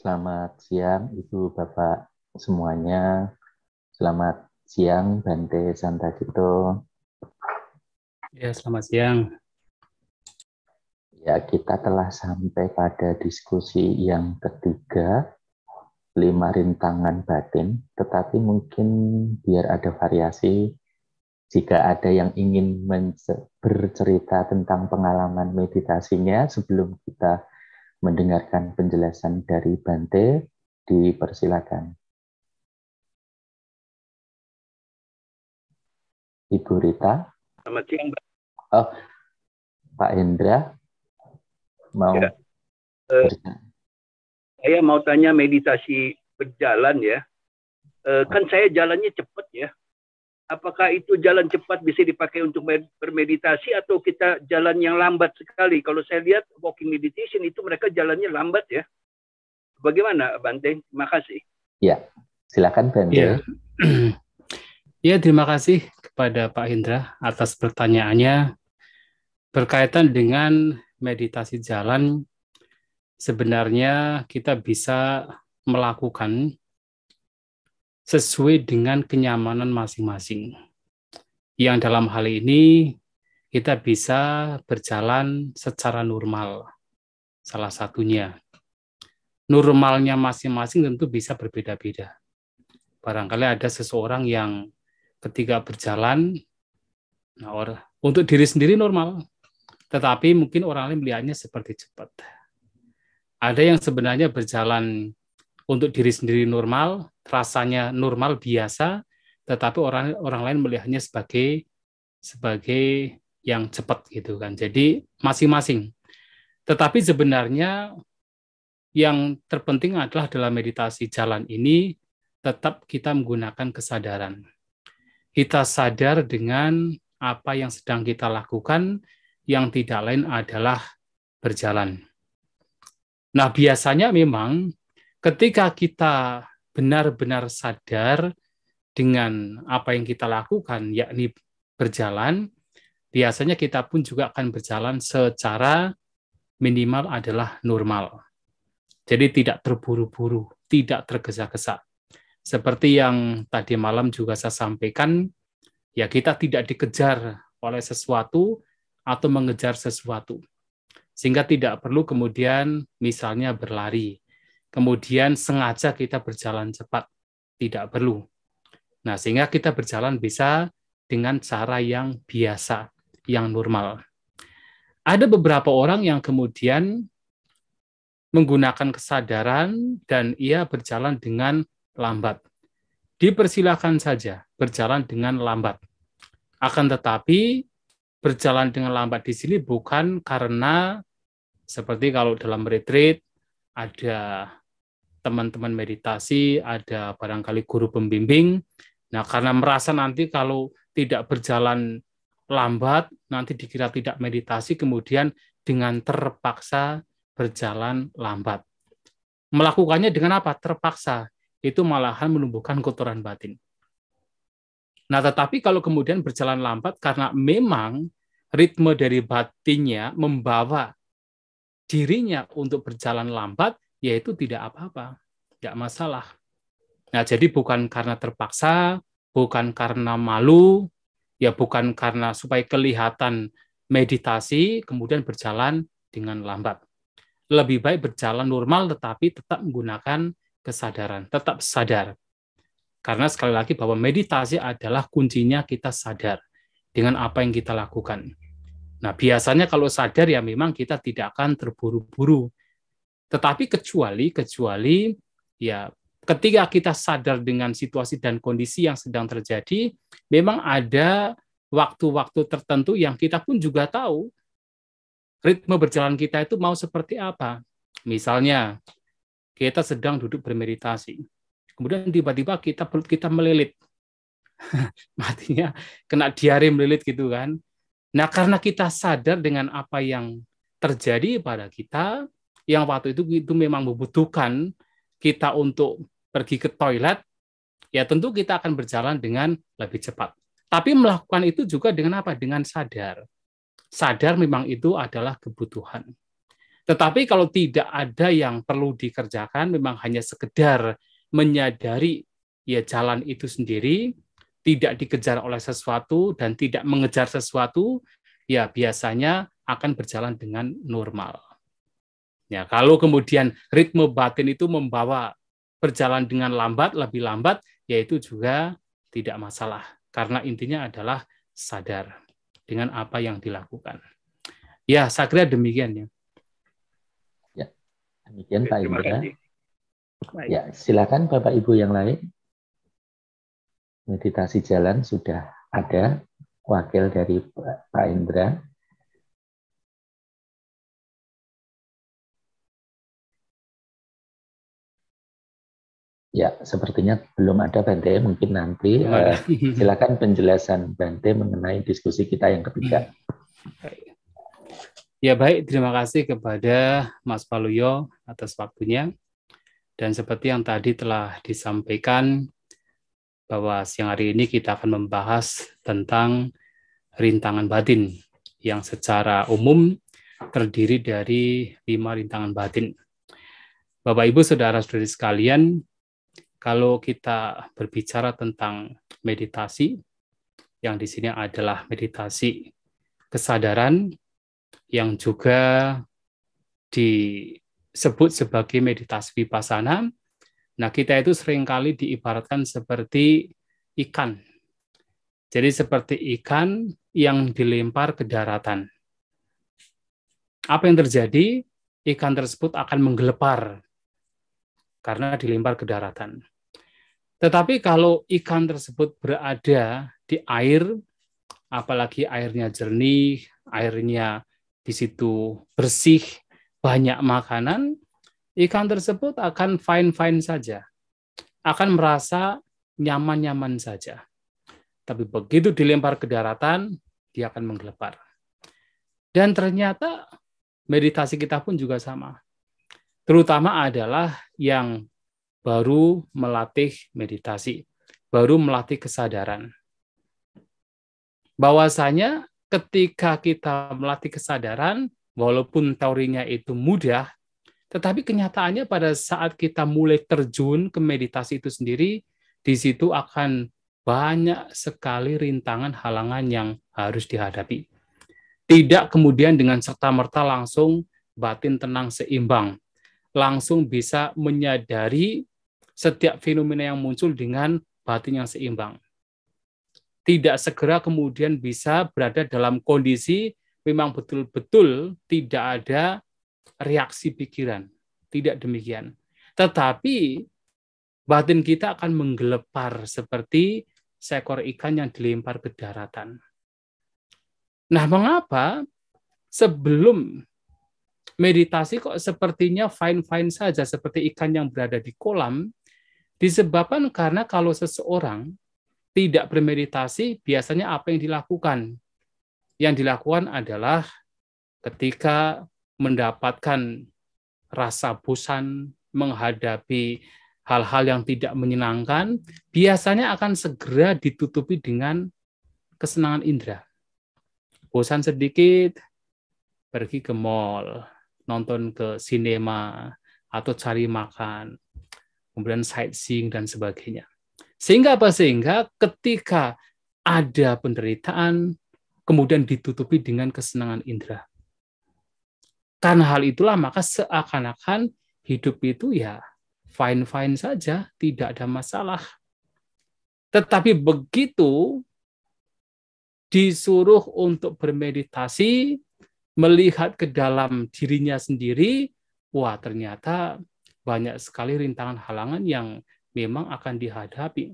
Selamat siang Ibu Bapak semuanya. Selamat siang Bante Santagito. Ya, selamat siang. Ya, kita telah sampai pada diskusi yang ketiga, 5 rintangan batin, tetapi mungkin biar ada variasi, jika ada yang ingin bercerita tentang pengalaman meditasinya sebelum kita mendengarkan penjelasan dari Bante, dipersilakan. Ibu Rita. Selamat siang, Mbak. Oh, Pak Hendra mau ya. Saya mau tanya meditasi berjalan ya. Kan saya jalannya cepat ya. Apakah itu jalan cepat bisa dipakai untuk bermeditasi atau kita jalan yang lambat sekali? Kalau saya lihat walking meditation itu mereka jalannya lambat ya. Bagaimana, Bante? Terima kasih. Ya, silakan Bante. Ya. Ya, terima kasih kepada Pak Hendra atas pertanyaannya. Berkaitan dengan meditasi jalan, sebenarnya kita bisa melakukan sesuai dengan kenyamanan masing-masing. Yang dalam hal ini, kita bisa berjalan secara normal. Salah satunya. Normalnya masing-masing tentu bisa berbeda-beda. Barangkali ada seseorang yang ketika berjalan, untuk diri sendiri normal, tetapi mungkin orang lain melihatnya seperti cepat. Ada yang sebenarnya berjalan untuk diri sendiri normal, rasanya normal biasa, tetapi orang lain melihatnya sebagai yang cepat gitu kan. Jadi masing-masing. Tetapi sebenarnya yang terpenting adalah dalam meditasi jalan ini tetap kita menggunakan kesadaran. Kita sadar dengan apa yang sedang kita lakukan, yang tidak lain adalah berjalan. Nah, biasanya memang ketika kita benar-benar sadar dengan apa yang kita lakukan, yakni berjalan, biasanya kita pun juga akan berjalan secara minimal adalah normal. Jadi tidak terburu-buru, tidak tergesa-gesa. Seperti yang tadi malam juga saya sampaikan, ya kita tidak dikejar oleh sesuatu atau mengejar sesuatu. Sehingga tidak perlu kemudian misalnya berlari. Kemudian sengaja kita berjalan cepat. Tidak perlu. Nah, sehingga kita berjalan bisa dengan cara yang biasa, yang normal. Ada beberapa orang yang kemudian menggunakan kesadaran dan ia berjalan dengan lambat. Dipersilakan saja berjalan dengan lambat. Akan tetapi berjalan dengan lambat di sini bukan karena seperti kalau dalam retreat ada teman-teman meditasi, ada barangkali guru pembimbing. Nah, karena merasa nanti kalau tidak berjalan lambat, nanti dikira tidak meditasi, kemudian dengan terpaksa berjalan lambat. Melakukannya dengan apa? Terpaksa. Itu malahan menumbuhkan kotoran batin. Nah, tetapi kalau kemudian berjalan lambat karena memang ritme dari batinnya membawa dirinya untuk berjalan lambat, yaitu tidak apa-apa, tidak masalah. Nah, jadi bukan karena terpaksa, bukan karena malu, ya bukan karena supaya kelihatan meditasi, kemudian berjalan dengan lambat. Lebih baik berjalan normal, tetapi tetap menggunakan kesadaran, tetap sadar. Karena sekali lagi bahwa meditasi adalah kuncinya kita sadar dengan apa yang kita lakukan. Nah, biasanya kalau sadar ya memang kita tidak akan terburu-buru. Tetapi kecuali ya ketika kita sadar dengan situasi dan kondisi yang sedang terjadi, memang ada waktu-waktu tertentu yang kita pun juga tahu ritme berjalan kita itu mau seperti apa. Misalnya, kita sedang duduk bermeditasi. Kemudian tiba-tiba kita melilit. Matinya kena diare melilit gitu kan. Nah, karena kita sadar dengan apa yang terjadi pada kita, yang waktu itu memang membutuhkan kita untuk pergi ke toilet, ya tentu kita akan berjalan dengan lebih cepat. Tapi melakukan itu juga dengan apa? Dengan sadar. Sadar memang itu adalah kebutuhan. Tetapi kalau tidak ada yang perlu dikerjakan, memang hanya sekedar menyadari ya jalan itu sendiri, tidak dikejar oleh sesuatu dan tidak mengejar sesuatu, ya biasanya akan berjalan dengan normal. Ya, kalau kemudian ritme batin itu membawa berjalan dengan lambat, lebih lambat, yaitu juga tidak masalah. Karena intinya adalah sadar dengan apa yang dilakukan. Ya, saya kira demikian ya. Ya, demikian Pak Terima Indra. kasih. Ya, silakan Bapak Ibu yang lain. Meditasi jalan sudah ada wakil dari Pak Indra. Ya, sepertinya belum ada Bante, mungkin nanti. Silakan penjelasan Bante mengenai diskusi kita yang ketiga. Ya baik, terima kasih kepada Mas Paluyo atas waktunya. Dan seperti yang tadi telah disampaikan, bahwa siang hari ini kita akan membahas tentang rintangan batin yang secara umum terdiri dari 5 rintangan batin. Bapak Ibu Saudara-saudari sekalian, kalau kita berbicara tentang meditasi, yang di sini adalah meditasi kesadaran, yang juga disebut sebagai meditasi vipassana. Nah, kita itu seringkali diibaratkan seperti ikan. Jadi seperti ikan yang dilempar ke daratan. Apa yang terjadi? Ikan tersebut akan menggelepar karena dilempar ke daratan. Tetapi kalau ikan tersebut berada di air, apalagi airnya jernih, airnya di situ bersih, banyak makanan, ikan tersebut akan fine-fine saja, akan merasa nyaman-nyaman saja. Tapi begitu dilempar ke daratan, dia akan menggelepar. Dan ternyata meditasi kita pun juga sama. Terutama adalah yang baru melatih meditasi, baru melatih kesadaran. Bahwasanya ketika kita melatih kesadaran, walaupun teorinya itu mudah, tetapi kenyataannya pada saat kita mulai terjun ke meditasi itu sendiri, di situ akan banyak sekali rintangan halangan yang harus dihadapi. Tidak kemudian dengan serta-merta langsung batin tenang seimbang, langsung bisa menyadari setiap fenomena yang muncul dengan batin yang seimbang. Tidak segera kemudian bisa berada dalam kondisi memang betul-betul tidak ada reaksi pikiran. Tidak demikian. Tetapi batin kita akan menggelepar seperti seekor ikan yang dilempar ke daratan. Nah, mengapa sebelum meditasi kok sepertinya fine-fine saja seperti ikan yang berada di kolam? Disebabkan karena kalau seseorang tidak bermeditasi, biasanya apa yang dilakukan? Yang dilakukan adalah ketika mendapatkan rasa bosan, menghadapi hal-hal yang tidak menyenangkan, biasanya akan segera ditutupi dengan kesenangan indera. Bosan sedikit, pergi ke mall, nonton ke sinema, atau cari makan, kemudian sightseeing, dan sebagainya. Sehingga apa? Sehingga ketika ada penderitaan, kemudian ditutupi dengan kesenangan indera. Karena hal itulah, maka seakan-akan hidup itu ya fine-fine saja, tidak ada masalah. Tetapi begitu disuruh untuk bermeditasi, melihat ke dalam dirinya sendiri, wah ternyata banyak sekali rintangan halangan yang memang akan dihadapi.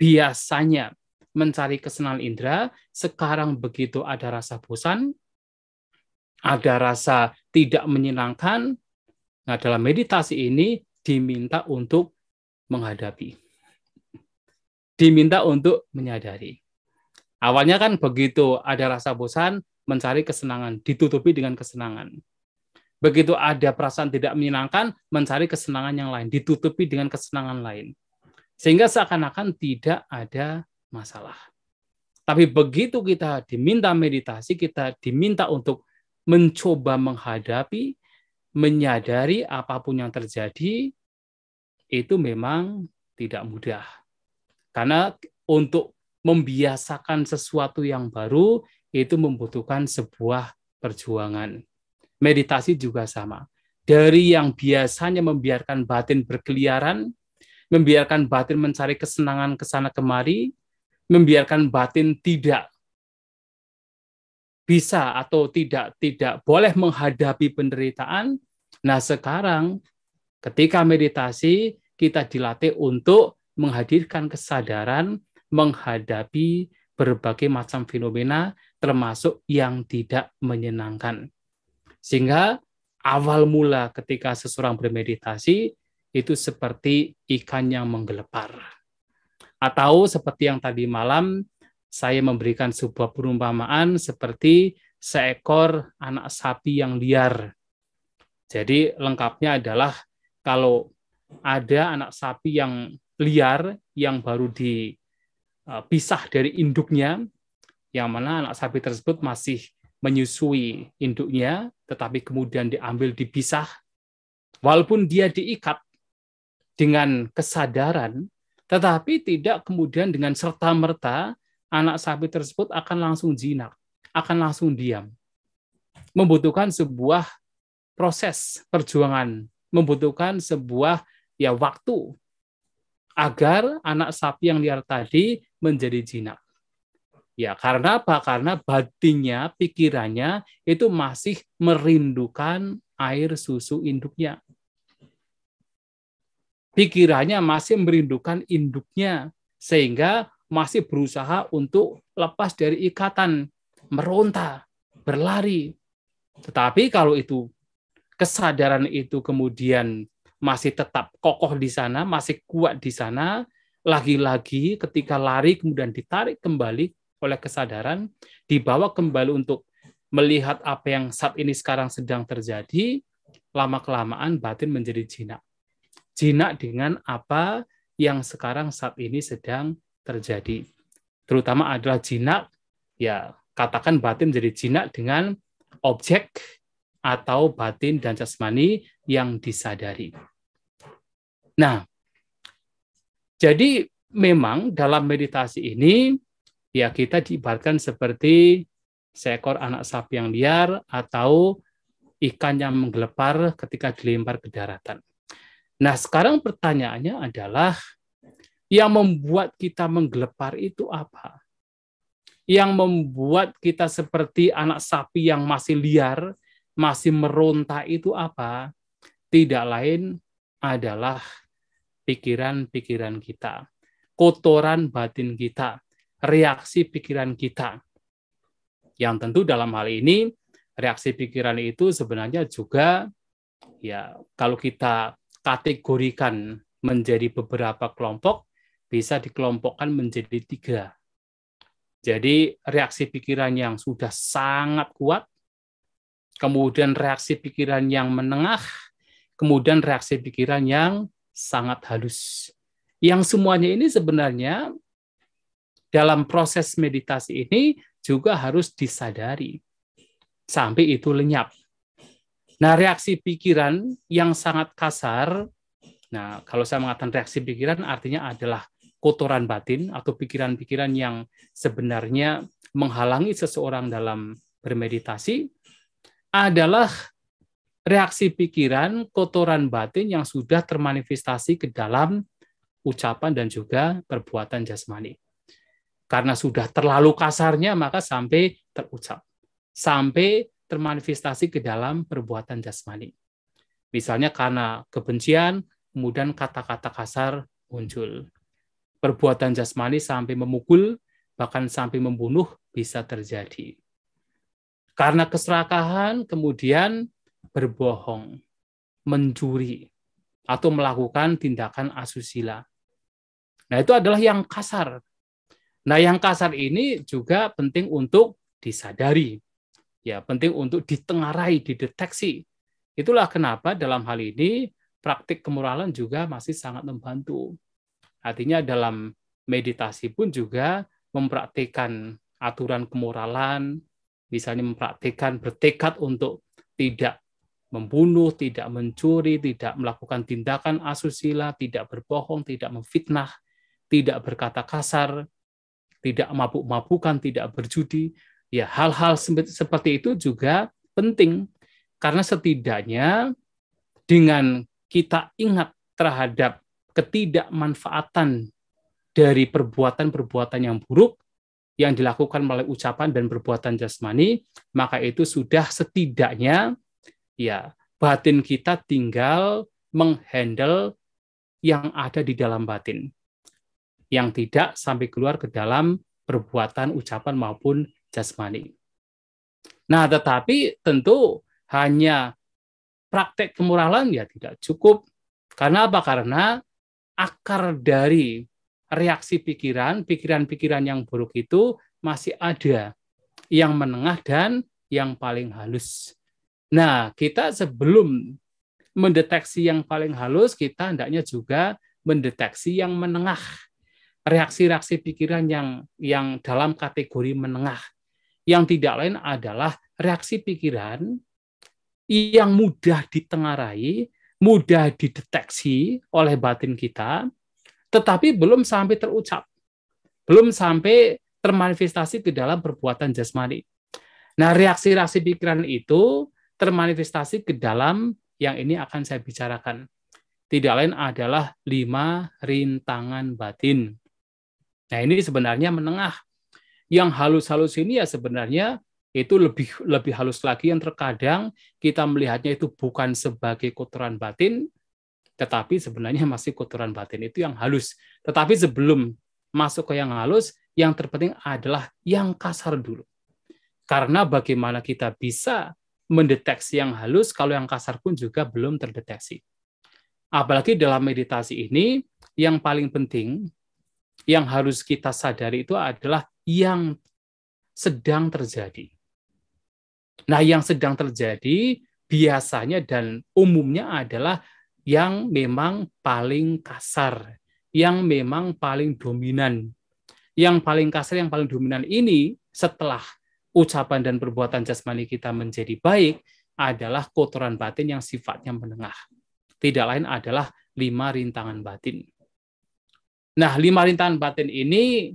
Biasanya mencari kesenangan indera, sekarang begitu ada rasa bosan, ada rasa tidak menyenangkan, nah dalam meditasi ini diminta untuk menghadapi. Diminta untuk menyadari. Awalnya kan begitu ada rasa bosan, mencari kesenangan, ditutupi dengan kesenangan. Begitu ada perasaan tidak menyenangkan, mencari kesenangan yang lain, ditutupi dengan kesenangan lain. Sehingga seakan-akan tidak ada masalah. Tapi begitu kita diminta meditasi, kita diminta untuk mencoba menghadapi, menyadari apapun yang terjadi, itu memang tidak mudah. Karena untuk membiasakan sesuatu yang baru, itu membutuhkan sebuah perjuangan. Meditasi juga sama. Dari yang biasanya membiarkan batin berkeliaran, membiarkan batin mencari kesenangan ke sana kemari, membiarkan batin tidak bisa atau tidak boleh menghadapi penderitaan. Nah, sekarang ketika meditasi kita dilatih untuk menghadirkan kesadaran menghadapi berbagai macam fenomena termasuk yang tidak menyenangkan. Sehingga awal mula ketika seseorang bermeditasi itu seperti ikan yang menggelepar. Atau seperti yang tadi malam saya memberikan sebuah perumpamaan seperti seekor anak sapi yang liar. Jadi lengkapnya adalah kalau ada anak sapi yang liar yang baru dipisah dari induknya, yang mana anak sapi tersebut masih menyusui induknya, tetapi kemudian diambil dipisah, walaupun dia diikat dengan kesadaran, tetapi tidak kemudian dengan serta-merta anak sapi tersebut akan langsung jinak, akan langsung diam. Membutuhkan sebuah proses perjuangan, membutuhkan sebuah waktu agar anak sapi yang liar tadi menjadi jinak. Ya, karena apa? Karena batinnya, pikirannya itu masih merindukan air susu induknya. Pikirannya masih merindukan induknya, sehingga masih berusaha untuk lepas dari ikatan, meronta, berlari. Tetapi kalau itu kesadaran itu kemudian masih tetap kokoh di sana, masih kuat di sana, lagi-lagi ketika lari kemudian ditarik kembali oleh kesadaran, dibawa kembali untuk melihat apa yang saat ini sekarang sedang terjadi, lama-kelamaan batin menjadi jinak. Jinak dengan apa yang sekarang saat ini sedang terjadi. Terutama adalah jinak, ya katakan batin menjadi jinak dengan objek atau batin dan jasmani yang disadari. Nah, jadi memang dalam meditasi ini, ya kita diibaratkan seperti seekor anak sapi yang liar atau ikan yang menggelepar ketika dilempar ke daratan. Nah, sekarang pertanyaannya adalah yang membuat kita menggelepar itu apa? Yang membuat kita seperti anak sapi yang masih liar, masih meronta itu apa? Tidak lain adalah pikiran-pikiran kita, kotoran batin kita, reaksi pikiran kita. Yang tentu dalam hal ini, reaksi pikiran itu sebenarnya juga, ya kalau kita kategorikan menjadi beberapa kelompok, bisa dikelompokkan menjadi 3. Jadi reaksi pikiran yang sudah sangat kuat, kemudian reaksi pikiran yang menengah, kemudian reaksi pikiran yang sangat halus. Yang semuanya ini sebenarnya dalam proses meditasi ini juga harus disadari sampai itu lenyap. Nah, reaksi pikiran yang sangat kasar, nah kalau saya mengatakan reaksi pikiran artinya adalah kotoran batin atau pikiran-pikiran yang sebenarnya menghalangi seseorang dalam bermeditasi, adalah reaksi pikiran, kotoran batin yang sudah termanifestasi ke dalam ucapan dan juga perbuatan jasmani. Karena sudah terlalu kasarnya, maka sampai terucap. Sampai termanifestasi ke dalam perbuatan jasmani. Misalnya karena kebencian, kemudian kata-kata kasar muncul. Perbuatan jasmani sampai memukul, bahkan sampai membunuh bisa terjadi. Karena keserakahan, kemudian berbohong, mencuri, atau melakukan tindakan asusila. Nah, itu adalah yang kasar. Nah, yang kasar ini juga penting untuk disadari. Ya, penting untuk ditengarai, dideteksi. Itulah kenapa dalam hal ini praktik kemoralan juga masih sangat membantu. Artinya dalam meditasi pun juga mempraktikkan aturan kemoralan, misalnya mempraktikkan bertekad untuk tidak membunuh, tidak mencuri, tidak melakukan tindakan asusila, tidak berbohong, tidak memfitnah, tidak berkata kasar, tidak mabuk-mabukan, tidak berjudi. Ya, hal-hal seperti itu juga penting karena setidaknya dengan kita ingat terhadap ketidakmanfaatan dari perbuatan-perbuatan yang buruk yang dilakukan melalui ucapan dan perbuatan jasmani, maka itu sudah setidaknya ya batin kita tinggal menghandle yang ada di dalam batin, yang tidak sampai keluar ke dalam perbuatan, ucapan maupun jasmani. Nah, tetapi tentu hanya praktek kemoralan ya tidak cukup. Karena apa? Karena akar dari reaksi pikiran-pikiran yang buruk itu masih ada, yang menengah dan yang paling halus. Nah, kita sebelum mendeteksi yang paling halus, kita hendaknya juga mendeteksi yang menengah. Reaksi-reaksi pikiran yang dalam kategori menengah. Yang tidak lain adalah reaksi pikiran yang mudah ditengarai, mudah dideteksi oleh batin kita, tetapi belum sampai terucap, belum sampai termanifestasi ke dalam perbuatan jasmani. Nah, reaksi-reaksi pikiran itu termanifestasi ke dalam yang ini akan saya bicarakan. Tidak lain adalah 5 rintangan batin. Nah, ini sebenarnya menengah. Yang halus-halus ini ya sebenarnya itu lebih halus lagi, yang terkadang kita melihatnya itu bukan sebagai kotoran batin, tetapi sebenarnya masih kotoran batin itu yang halus. Tetapi sebelum masuk ke yang halus, yang terpenting adalah yang kasar dulu. Karena bagaimana kita bisa mendeteksi yang halus kalau yang kasar pun juga belum terdeteksi. Apalagi dalam meditasi ini, yang paling penting, yang harus kita sadari itu adalah yang sedang terjadi. Nah, yang sedang terjadi biasanya dan umumnya adalah yang memang paling kasar, yang memang paling dominan. Yang paling kasar, yang paling dominan ini setelah ucapan dan perbuatan jasmani kita menjadi baik adalah kotoran batin yang sifatnya menengah. Tidak lain adalah 5 rintangan batin. Nah, 5 rintangan batin ini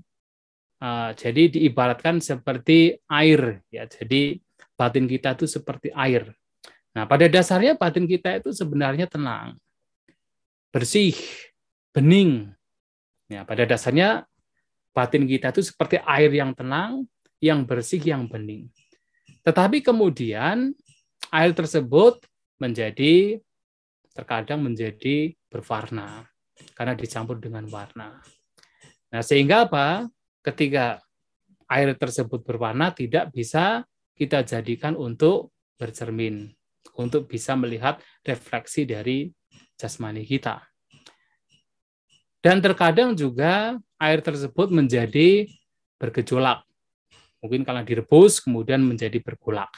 jadi diibaratkan seperti air, ya. Jadi batin kita itu seperti air. Nah, pada dasarnya batin kita itu sebenarnya tenang, bersih, bening. Ya, pada dasarnya batin kita itu seperti air yang tenang, yang bersih, yang bening. Tetapi kemudian air tersebut terkadang menjadi berwarna karena dicampur dengan warna. Nah, sehingga apa? Ketika air tersebut berwarna tidak bisa kita jadikan untuk bercermin, untuk bisa melihat refleksi dari jasmani kita. Dan terkadang juga air tersebut menjadi bergejolak. Mungkin karena direbus kemudian menjadi bergolak.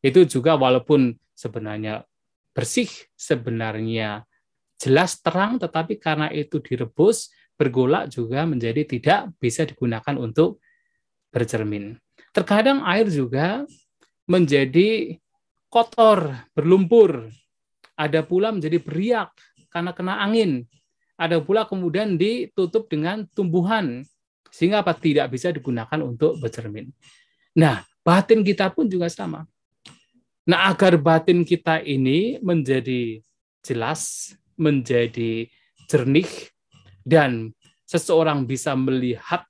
Itu juga walaupun sebenarnya bersih, sebenarnya jelas terang, tetapi karena itu direbus, bergolak juga menjadi tidak bisa digunakan untuk bercermin. Terkadang air juga menjadi kotor, berlumpur. Ada pula menjadi beriak karena kena angin. Ada pula kemudian ditutup dengan tumbuhan, sehingga apa? Tidak bisa digunakan untuk bercermin. Nah, batin kita pun juga sama. Nah, agar batin kita ini menjadi jelas, menjadi jernih, dan seseorang bisa melihat,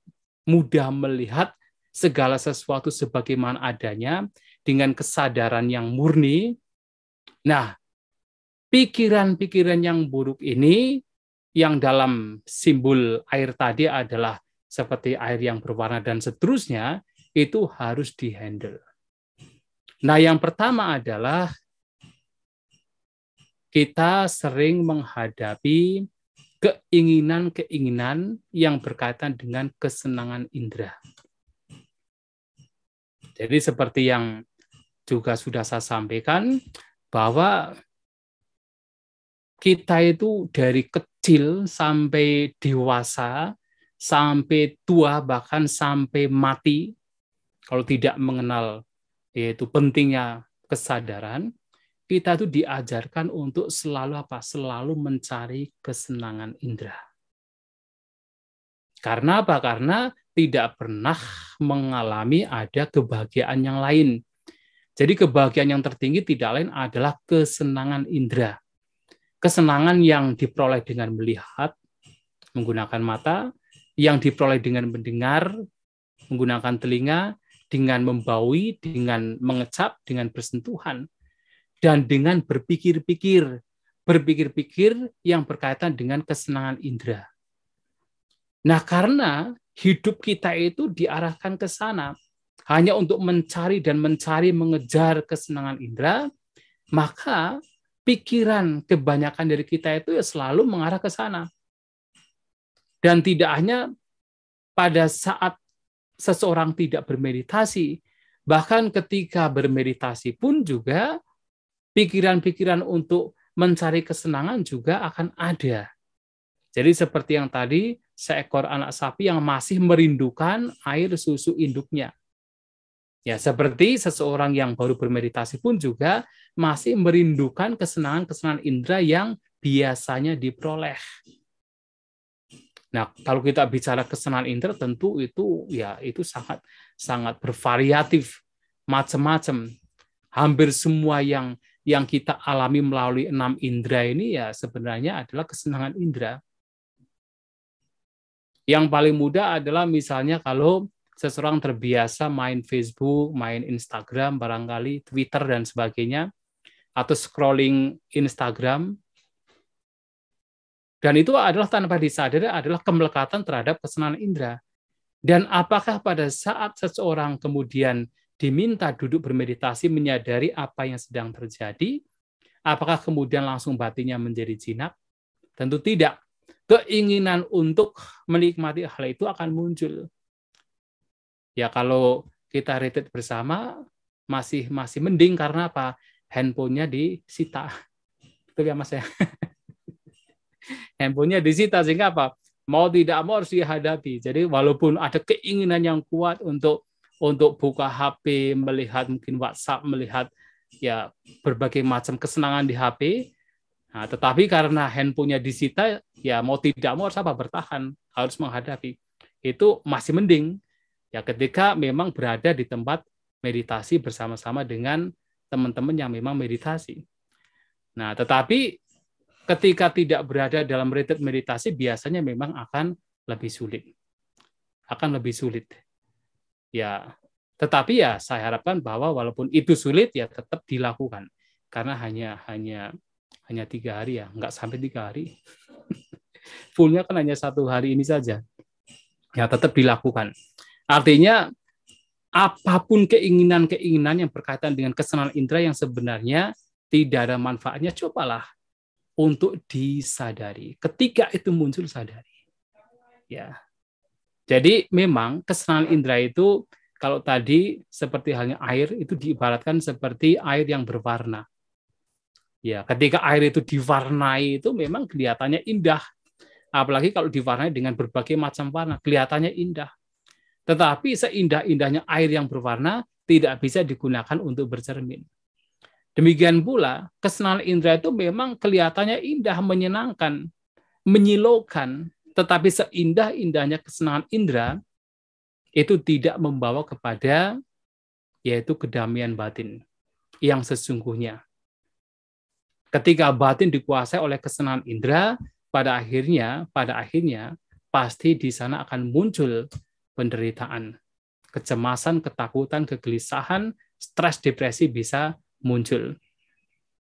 mudah melihat segala sesuatu sebagaimana adanya dengan kesadaran yang murni. Nah, pikiran-pikiran yang buruk ini, yang dalam simbol air tadi adalah seperti air yang berwarna dan seterusnya, itu harus dihandle. Nah, yang pertama adalah kita sering menghadapi keinginan-keinginan yang berkaitan dengan kesenangan indera. Jadi seperti yang juga sudah saya sampaikan, bahwa kita itu dari kecil sampai dewasa, sampai tua, bahkan sampai mati, kalau tidak mengenal yaitu pentingnya kesadaran, kita tuh diajarkan untuk selalu apa? Selalu mencari kesenangan indera. Karena apa? Karena tidak pernah mengalami ada kebahagiaan yang lain. Jadi kebahagiaan yang tertinggi tidak lain adalah kesenangan indera. Kesenangan yang diperoleh dengan melihat, menggunakan mata, yang diperoleh dengan mendengar, menggunakan telinga, dengan membaui, dengan mengecap, dengan bersentuhan, dan dengan berpikir-pikir. Berpikir-pikir yang berkaitan dengan kesenangan indera. Nah, karena hidup kita itu diarahkan ke sana, hanya untuk mencari dan mencari, mengejar kesenangan indera, maka pikiran kebanyakan dari kita itu ya selalu mengarah ke sana. Dan tidak hanya pada saat seseorang tidak bermeditasi, bahkan ketika bermeditasi pun juga pikiran-pikiran untuk mencari kesenangan juga akan ada. Jadi seperti yang tadi, seekor anak sapi yang masih merindukan air susu induknya. Ya, seperti seseorang yang baru bermeditasi pun juga masih merindukan kesenangan-kesenangan indera yang biasanya diperoleh. Nah, kalau kita bicara kesenangan indera, tentu itu ya itu sangat bervariatif, macam-macam. Hampir semua yang kita alami melalui 6 indera ini ya sebenarnya adalah kesenangan indera. Yang paling mudah adalah misalnya kalau seseorang terbiasa main Facebook, main Instagram, barangkali Twitter dan sebagainya, atau scrolling Instagram, dan itu adalah tanpa disadari adalah kemelekatan terhadap kesenangan indera. Dan apakah pada saat seseorang kemudian diminta duduk bermeditasi menyadari apa yang sedang terjadi, apakah kemudian langsung batinnya menjadi jinak? Tentu tidak. Keinginan untuk menikmati hal itu akan muncul. Ya kalau kita retreat bersama masih mending karena apa? Handphonenya disita. Itu ya Mas ya. Handphonenya disita sehingga apa? Mau tidak mau harus dihadapi. Jadi walaupun ada keinginan yang kuat untuk buka HP, melihat mungkin WhatsApp, melihat ya berbagai macam kesenangan di HP, nah, tetapi karena handphonenya disita, ya mau tidak mau harus apa? Bertahan, harus menghadapi. Itu masih mending. Ya ketika memang berada di tempat meditasi bersama-sama dengan teman-teman yang memang meditasi. Nah, tetapi ketika tidak berada dalam retreat meditasi, biasanya memang akan lebih sulit. Akan lebih sulit. Ya, tetapi ya saya harapkan bahwa walaupun itu sulit, ya tetap dilakukan. Karena hanya 3 hari ya, nggak sampai 3 hari. Fullnya kan hanya 1 hari ini saja. Ya, tetap dilakukan. Artinya, apapun keinginan-keinginan yang berkaitan dengan kesenangan indera yang sebenarnya tidak ada manfaatnya, cobalah untuk disadari. Ketika itu muncul, sadari. Ya. Jadi memang kesenangan indera itu, kalau tadi seperti halnya air, itu diibaratkan seperti air yang berwarna. Ya, ketika air itu diwarnai itu memang kelihatannya indah. Apalagi kalau diwarnai dengan berbagai macam warna, kelihatannya indah. Tetapi seindah-indahnya air yang berwarna tidak bisa digunakan untuk bercermin. Demikian pula, kesenangan indera itu memang kelihatannya indah, menyenangkan, menyilaukan, tetapi seindah-indahnya kesenangan indera itu tidak membawa kepada yaitu kedamaian batin yang sesungguhnya. Ketika batin dikuasai oleh kesenangan indera, pada akhirnya pasti di sana akan muncul penderitaan, kecemasan, ketakutan, kegelisahan, stres, depresi bisa muncul.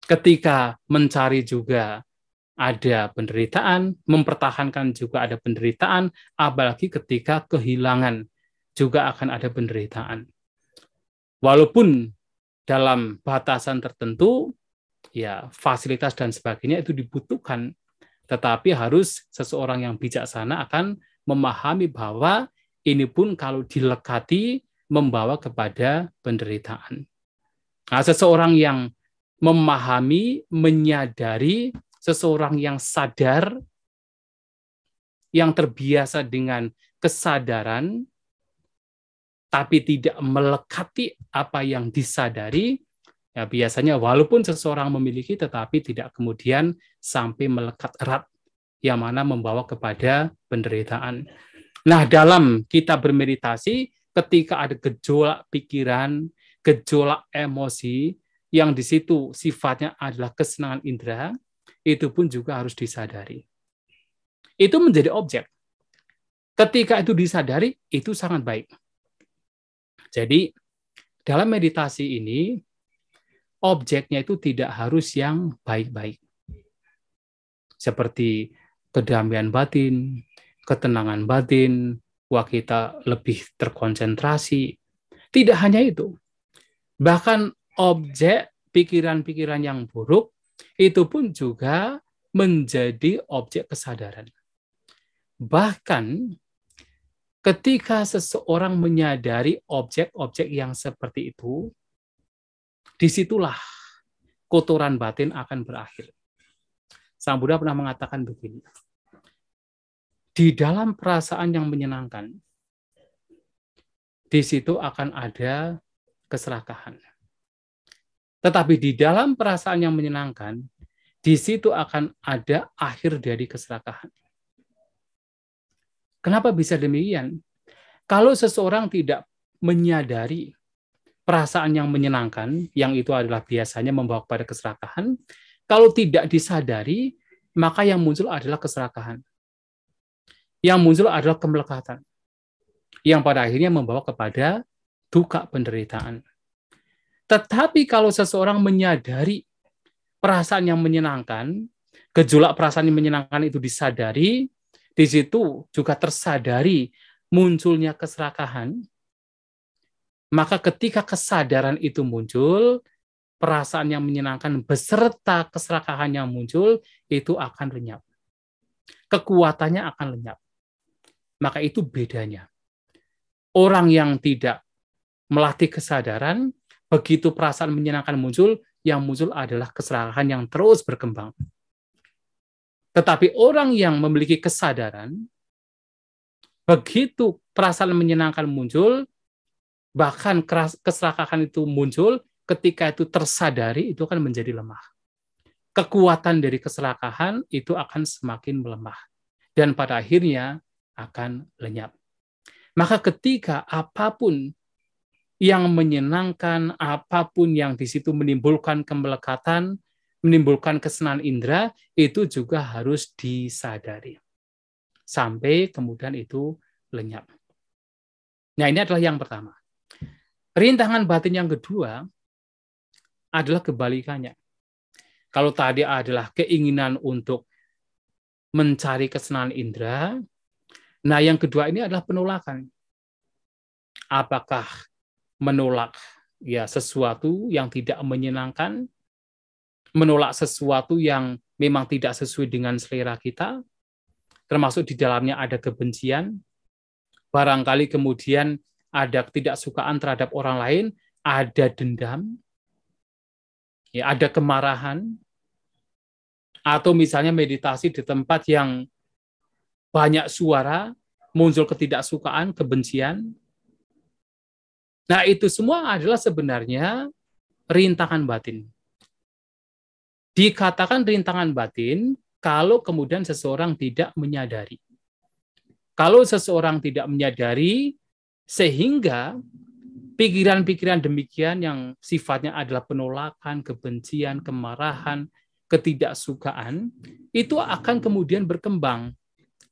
Ketika mencari juga ada penderitaan, mempertahankan juga ada penderitaan, apalagi ketika kehilangan juga akan ada penderitaan. Walaupun dalam batasan tertentu, ya fasilitas dan sebagainya itu dibutuhkan, tetapi harus seseorang yang bijaksana akan memahami bahwa ini pun kalau dilekati membawa kepada penderitaan. Nah, seseorang yang memahami, menyadari, seseorang yang sadar, yang terbiasa dengan kesadaran, tapi tidak melekati apa yang disadari, ya biasanya walaupun seseorang memiliki tetapi tidak kemudian sampai melekat erat, yang mana membawa kepada penderitaan. Nah, dalam kita bermeditasi, ketika ada gejolak pikiran, gejolak emosi, yang di situ sifatnya adalah kesenangan indera, itu pun juga harus disadari. Itu menjadi objek. Ketika itu disadari, itu sangat baik. Jadi, dalam meditasi ini, objeknya itu tidak harus yang baik-baik. Seperti kedamaian batin, ketenangan batin, wah kita lebih terkonsentrasi. Tidak hanya itu. Bahkan objek pikiran-pikiran yang buruk, itu pun juga menjadi objek kesadaran. Bahkan ketika seseorang menyadari objek-objek yang seperti itu, disitulah kotoran batin akan berakhir. Sang Buddha pernah mengatakan begini, di dalam perasaan yang menyenangkan, di situ akan ada keserakahan. Tetapi di dalam perasaan yang menyenangkan, di situ akan ada akhir dari keserakahan. Kenapa bisa demikian? Kalau seseorang tidak menyadari perasaan yang menyenangkan, yang itu adalah biasanya membawa kepada keserakahan, kalau tidak disadari, maka yang muncul adalah keserakahan. Yang muncul adalah kemelekatan, yang pada akhirnya membawa kepada duka penderitaan. Tetapi kalau seseorang menyadari perasaan yang menyenangkan, gejolak perasaan yang menyenangkan itu disadari, di situ juga tersadari munculnya keserakahan, maka ketika kesadaran itu muncul, perasaan yang menyenangkan beserta keserakahan yang muncul, itu akan lenyap. Kekuatannya akan lenyap. Maka itu bedanya. Orang yang tidak melatih kesadaran, begitu perasaan menyenangkan muncul, yang muncul adalah keserakahan yang terus berkembang. Tetapi orang yang memiliki kesadaran, begitu perasaan menyenangkan muncul, bahkan keserakahan itu muncul, ketika itu tersadari, itu akan menjadi lemah. Kekuatan dari keserakahan itu akan semakin melemah. Dan pada akhirnya akan lenyap. Maka ketika apapun yang menyenangkan, apapun yang di situ menimbulkan kemelekatan, menimbulkan kesenangan indera, itu juga harus disadari. Sampai kemudian itu lenyap. Nah, ini adalah yang pertama. Rintangan batin yang kedua adalah kebalikannya. Kalau tadi adalah keinginan untuk mencari kesenangan indera, nah yang kedua ini adalah penolakan. Apakah menolak ya sesuatu yang tidak menyenangkan, menolak sesuatu yang memang tidak sesuai dengan selera kita, termasuk di dalamnya ada kebencian, barangkali kemudian ada ketidaksukaan terhadap orang lain, ada dendam, ya, ada kemarahan, atau misalnya meditasi di tempat yang banyak suara, muncul ketidaksukaan, kebencian. Nah, itu semua adalah sebenarnya rintangan batin. Dikatakan rintangan batin kalau kemudian seseorang tidak menyadari. Kalau seseorang tidak menyadari, sehingga pikiran-pikiran demikian yang sifatnya adalah penolakan, kebencian, kemarahan, ketidaksukaan, itu akan kemudian berkembang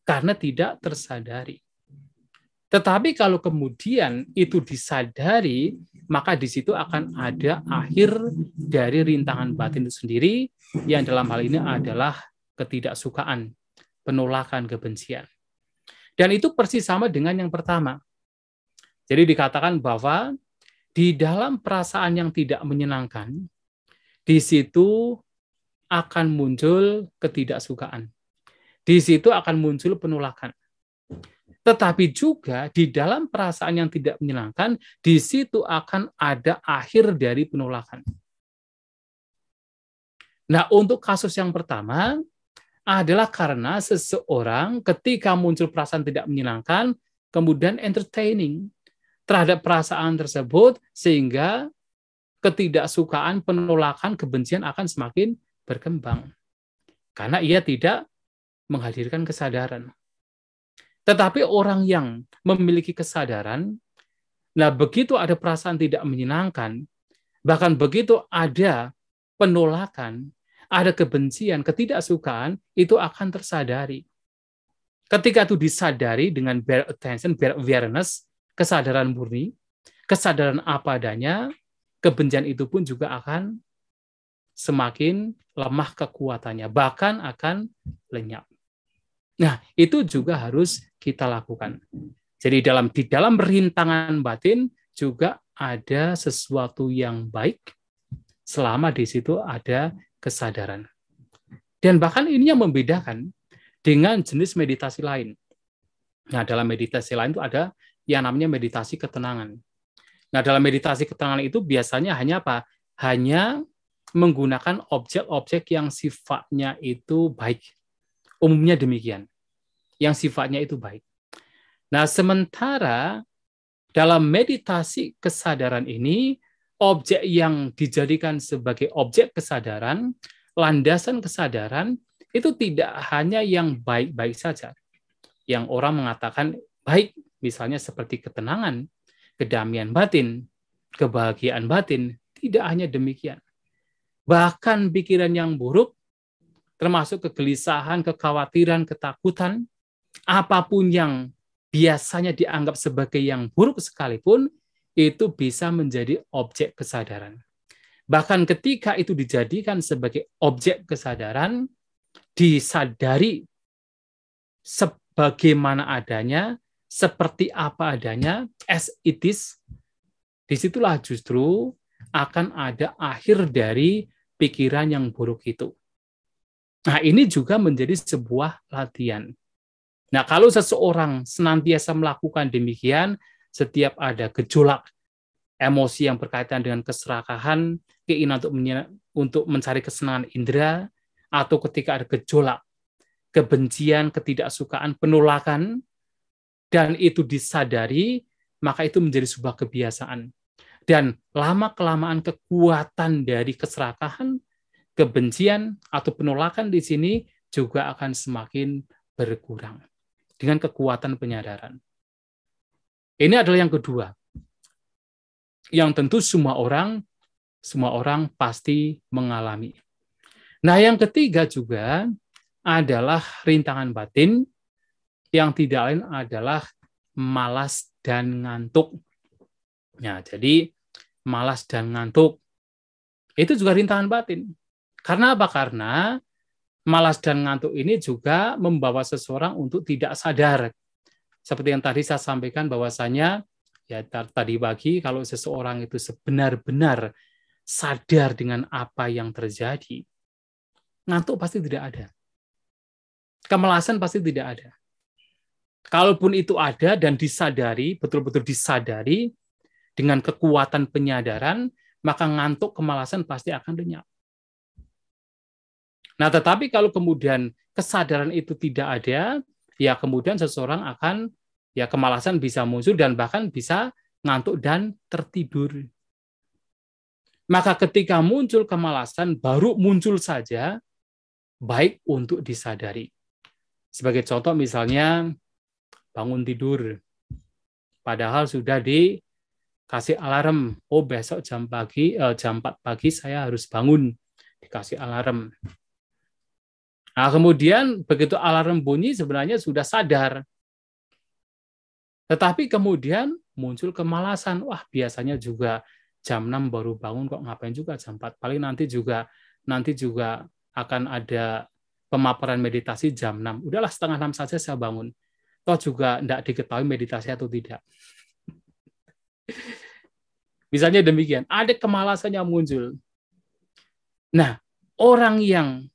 karena tidak tersadari. Tetapi kalau kemudian itu disadari, maka di situ akan ada akhir dari rintangan batin itu sendiri, yang dalam hal ini adalah ketidaksukaan, penolakan, kebencian. Dan itu persis sama dengan yang pertama. Jadi dikatakan bahwa di dalam perasaan yang tidak menyenangkan, di situ akan muncul ketidaksukaan. Di situ akan muncul penolakan. Tetapi juga di dalam perasaan yang tidak menyenangkan, di situ akan ada akhir dari penolakan. Nah, untuk kasus yang pertama adalah karena seseorang ketika muncul perasaan tidak menyenangkan, kemudian entertaining, terhadap perasaan tersebut, sehingga ketidaksukaan, penolakan, kebencian akan semakin berkembang. Karena ia tidak menghadirkan kesadaran. Tetapi orang yang memiliki kesadaran, nah begitu ada perasaan tidak menyenangkan, bahkan begitu ada penolakan, ada kebencian, ketidaksukaan, itu akan tersadari. Ketika itu disadari dengan bare attention, bare awareness, kesadaran murni, kesadaran apa adanya, kebencian itu pun juga akan semakin lemah kekuatannya, bahkan akan lenyap. Nah, itu juga harus kita lakukan. Jadi di dalam rintangan batin juga ada sesuatu yang baik selama di situ ada kesadaran. Dan bahkan ini yang membedakan dengan jenis meditasi lain. Nah, dalam meditasi lain itu ada yang namanya meditasi ketenangan. Nah, dalam meditasi ketenangan itu biasanya hanya apa? Hanya menggunakan objek-objek yang sifatnya itu baik. Umumnya demikian. Yang sifatnya itu baik. Nah, sementara dalam meditasi kesadaran ini, objek yang dijadikan sebagai objek kesadaran, landasan kesadaran, itu tidak hanya yang baik-baik saja. Yang orang mengatakan baik, misalnya seperti ketenangan, kedamaian batin, kebahagiaan batin, tidak hanya demikian. Bahkan pikiran yang buruk, termasuk kegelisahan, kekhawatiran, ketakutan, apapun yang biasanya dianggap sebagai yang buruk sekalipun, itu bisa menjadi objek kesadaran. Bahkan ketika itu dijadikan sebagai objek kesadaran, disadari sebagaimana adanya, seperti apa adanya, as it is, disitulah justru akan ada akhir dari pikiran yang buruk itu. Nah, ini juga menjadi sebuah latihan. Nah, kalau seseorang senantiasa melakukan demikian, setiap ada gejolak emosi yang berkaitan dengan keserakahan, keinginan untuk mencari kesenangan indera, atau ketika ada gejolak kebencian, ketidaksukaan, penolakan, dan itu disadari, maka itu menjadi sebuah kebiasaan. Dan lama-kelamaan kekuatan dari keserakahan, kebencian, atau penolakan di sini juga akan semakin berkurang dengan kekuatan penyadaran. Ini adalah yang kedua, yang tentu semua orang pasti mengalami. Nah, yang ketiga juga adalah rintangan batin, yang tidak lain adalah malas dan ngantuk. Nah, jadi malas dan ngantuk itu juga rintangan batin. Karena apa? Karena malas dan ngantuk ini juga membawa seseorang untuk tidak sadar. Seperti yang tadi saya sampaikan bahwasanya ya tadi pagi, kalau seseorang itu sebenar-benar sadar dengan apa yang terjadi, ngantuk pasti tidak ada. Kemalasan pasti tidak ada. Kalaupun itu ada dan disadari, betul-betul disadari dengan kekuatan penyadaran, maka ngantuk, kemalasan pasti akan lenyap. Nah, tetapi kalau kemudian kesadaran itu tidak ada, ya kemudian seseorang akan, ya kemalasan bisa muncul dan bahkan bisa ngantuk dan tertidur. Maka ketika muncul kemalasan, baru muncul saja, baik untuk disadari. Sebagai contoh misalnya, bangun tidur, padahal sudah dikasih alarm, oh besok jam 4 pagi saya harus bangun, dikasih alarm. Nah, kemudian begitu alarm bunyi sebenarnya sudah sadar. Tetapi kemudian muncul kemalasan. Wah, biasanya juga jam 6 baru bangun, kok ngapain juga jam 4. Paling nanti juga akan ada pemaparan meditasi jam 6. Udahlah setengah 6 saja saya bangun. Toh juga tidak diketahui meditasi atau tidak. Misalnya demikian, ada kemalasan yang muncul. Nah, orang yang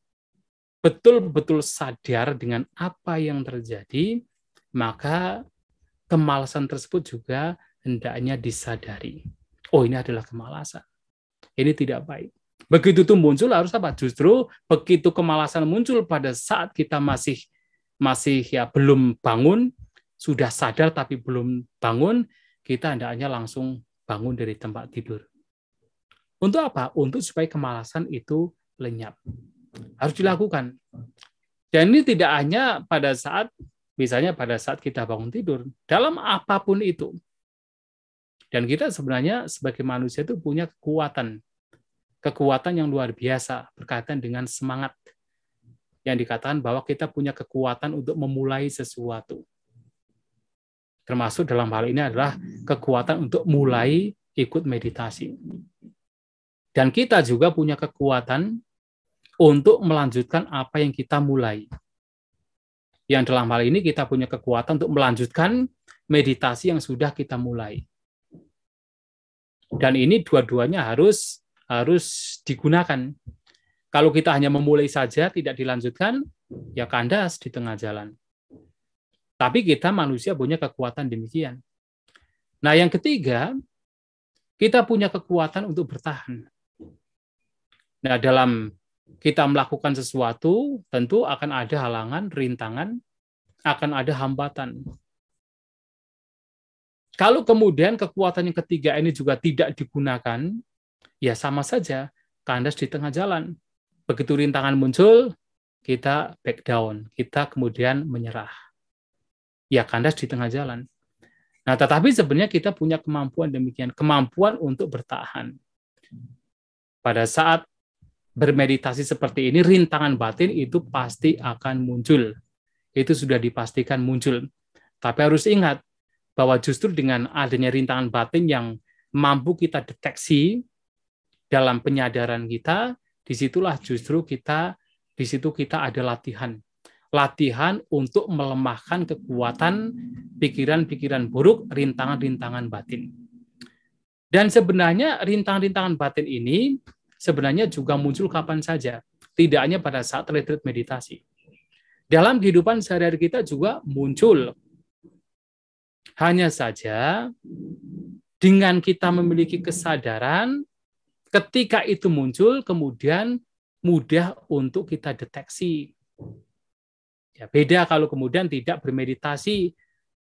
betul-betul sadar dengan apa yang terjadi, maka kemalasan tersebut juga hendaknya disadari. Oh, ini adalah kemalasan. Ini tidak baik. Begitu itu muncul harus apa? Justru begitu kemalasan muncul pada saat kita masih ya belum bangun, sudah sadar tapi belum bangun, kita hendaknya langsung bangun dari tempat tidur. Untuk apa? Untuk supaya kemalasan itu lenyap. Harus dilakukan. Dan ini tidak hanya pada saat, misalnya pada saat kita bangun tidur, dalam apapun itu. Dan kita sebenarnya sebagai manusia itu punya kekuatan yang luar biasa berkaitan dengan semangat. Yang dikatakan bahwa kita punya kekuatan untuk memulai sesuatu. Termasuk dalam hal ini adalah kekuatan untuk mulai ikut meditasi. Dan kita juga punya kekuatan untuk melanjutkan apa yang kita mulai. Yang dalam hal ini kita punya kekuatan untuk melanjutkan meditasi yang sudah kita mulai. Dan ini dua-duanya harus digunakan. Kalau kita hanya memulai saja, tidak dilanjutkan, ya kandas di tengah jalan. Tapi kita manusia punya kekuatan demikian. Nah, yang ketiga, kita punya kekuatan untuk bertahan. Nah, dalam kita melakukan sesuatu, tentu akan ada halangan, rintangan, akan ada hambatan. Kalau kemudian kekuatan yang ketiga ini juga tidak digunakan, ya sama saja, kandas di tengah jalan. Begitu rintangan muncul, kita back down, kita kemudian menyerah. Ya kandas di tengah jalan. Nah, tetapi sebenarnya kita punya kemampuan demikian, kemampuan untuk bertahan. Pada saat bermeditasi seperti ini, rintangan batin itu pasti akan muncul. Itu sudah dipastikan muncul. Tapi harus ingat bahwa justru dengan adanya rintangan batin yang mampu kita deteksi dalam penyadaran kita, disitulah justru di situ kita ada latihan. Latihan untuk melemahkan kekuatan pikiran-pikiran buruk, rintangan-rintangan batin. Dan sebenarnya rintangan-rintangan batin ini sebenarnya juga muncul kapan saja, tidak hanya pada saat retreat meditasi. Dalam kehidupan sehari-hari kita juga muncul. Hanya saja dengan kita memiliki kesadaran, ketika itu muncul, kemudian mudah untuk kita deteksi. Ya, beda kalau kemudian tidak bermeditasi,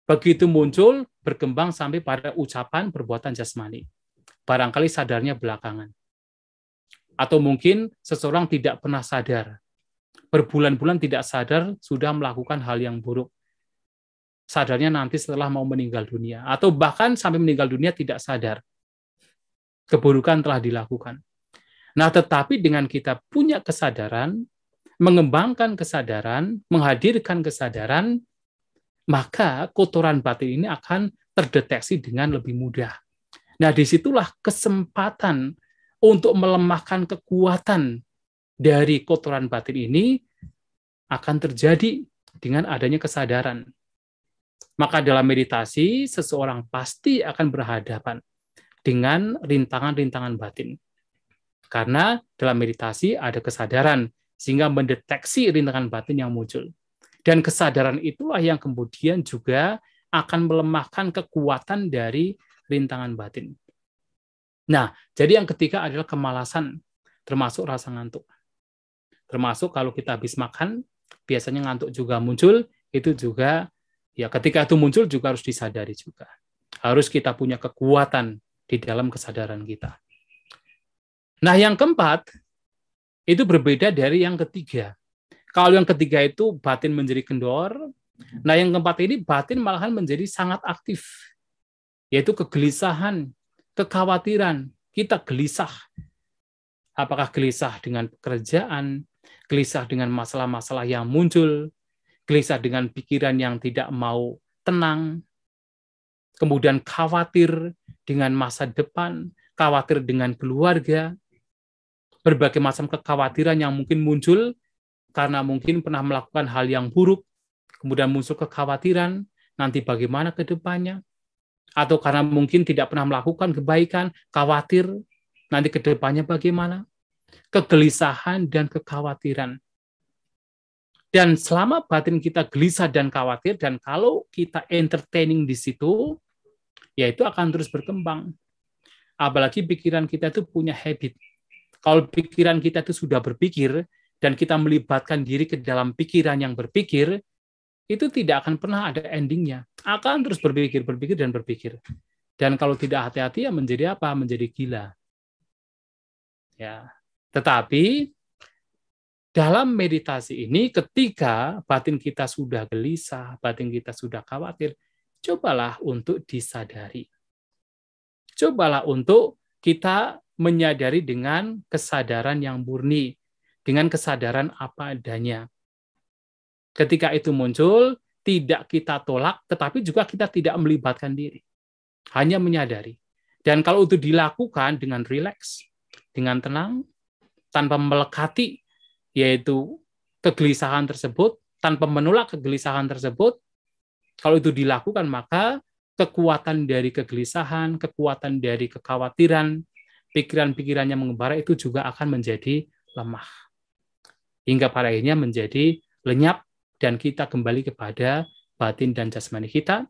begitu muncul, berkembang sampai pada ucapan perbuatan jasmani. Barangkali sadarnya belakangan. Atau mungkin seseorang tidak pernah sadar. Berbulan-bulan tidak sadar, sudah melakukan hal yang buruk. Sadarnya nanti setelah mau meninggal dunia. Atau bahkan sampai meninggal dunia tidak sadar. Keburukan telah dilakukan. Nah, tetapi dengan kita punya kesadaran, mengembangkan kesadaran, menghadirkan kesadaran, maka kotoran batin ini akan terdeteksi dengan lebih mudah. Nah, disitulah kesempatan untuk melemahkan kekuatan dari kotoran batin ini akan terjadi dengan adanya kesadaran. Maka dalam meditasi, seseorang pasti akan berhadapan dengan rintangan-rintangan batin. Karena dalam meditasi ada kesadaran, sehingga mendeteksi rintangan batin yang muncul. Dan kesadaran itulah yang kemudian juga akan melemahkan kekuatan dari rintangan batin. Nah, jadi yang ketiga adalah kemalasan, termasuk rasa ngantuk. Termasuk kalau kita habis makan, biasanya ngantuk juga muncul, itu juga, ya ketika itu muncul juga harus disadari juga. Harus kita punya kekuatan di dalam kesadaran kita. Nah, yang keempat, itu berbeda dari yang ketiga. Kalau yang ketiga itu batin menjadi kendor, nah yang keempat ini batin malahan menjadi sangat aktif, yaitu kegelisahan, kekhawatiran, kita gelisah. Apakah gelisah dengan pekerjaan, gelisah dengan masalah-masalah yang muncul, gelisah dengan pikiran yang tidak mau tenang, kemudian khawatir dengan masa depan, khawatir dengan keluarga, berbagai macam kekhawatiran yang mungkin muncul karena mungkin pernah melakukan hal yang buruk, kemudian muncul kekhawatiran, nanti bagaimana ke depannya, atau karena mungkin tidak pernah melakukan kebaikan, khawatir, nanti ke depannya bagaimana, kegelisahan dan kekhawatiran. Dan selama batin kita gelisah dan khawatir, dan kalau kita entertaining di situ, ya itu akan terus berkembang. Apalagi pikiran kita itu punya habit. Kalau pikiran kita itu sudah berpikir, dan kita melibatkan diri ke dalam pikiran yang berpikir, itu tidak akan pernah ada endingnya. Akan terus berpikir, dan berpikir. Dan kalau tidak hati-hati ya menjadi apa? Menjadi gila. Ya. Tetapi dalam meditasi ini ketika batin kita sudah gelisah, batin kita sudah khawatir, cobalah untuk disadari. Cobalah untuk kita menyadari dengan kesadaran yang murni, dengan kesadaran apa adanya. Ketika itu muncul, tidak kita tolak, tetapi juga kita tidak melibatkan diri. Hanya menyadari. Dan kalau itu dilakukan dengan rileks, dengan tenang, tanpa melekati, yaitu kegelisahan tersebut, tanpa menolak kegelisahan tersebut, kalau itu dilakukan, maka kekuatan dari kegelisahan, kekuatan dari kekhawatiran, pikiran-pikiran yang mengembara itu juga akan menjadi lemah. Hingga pada akhirnya menjadi lenyap, dan kita kembali kepada batin dan jasmani kita,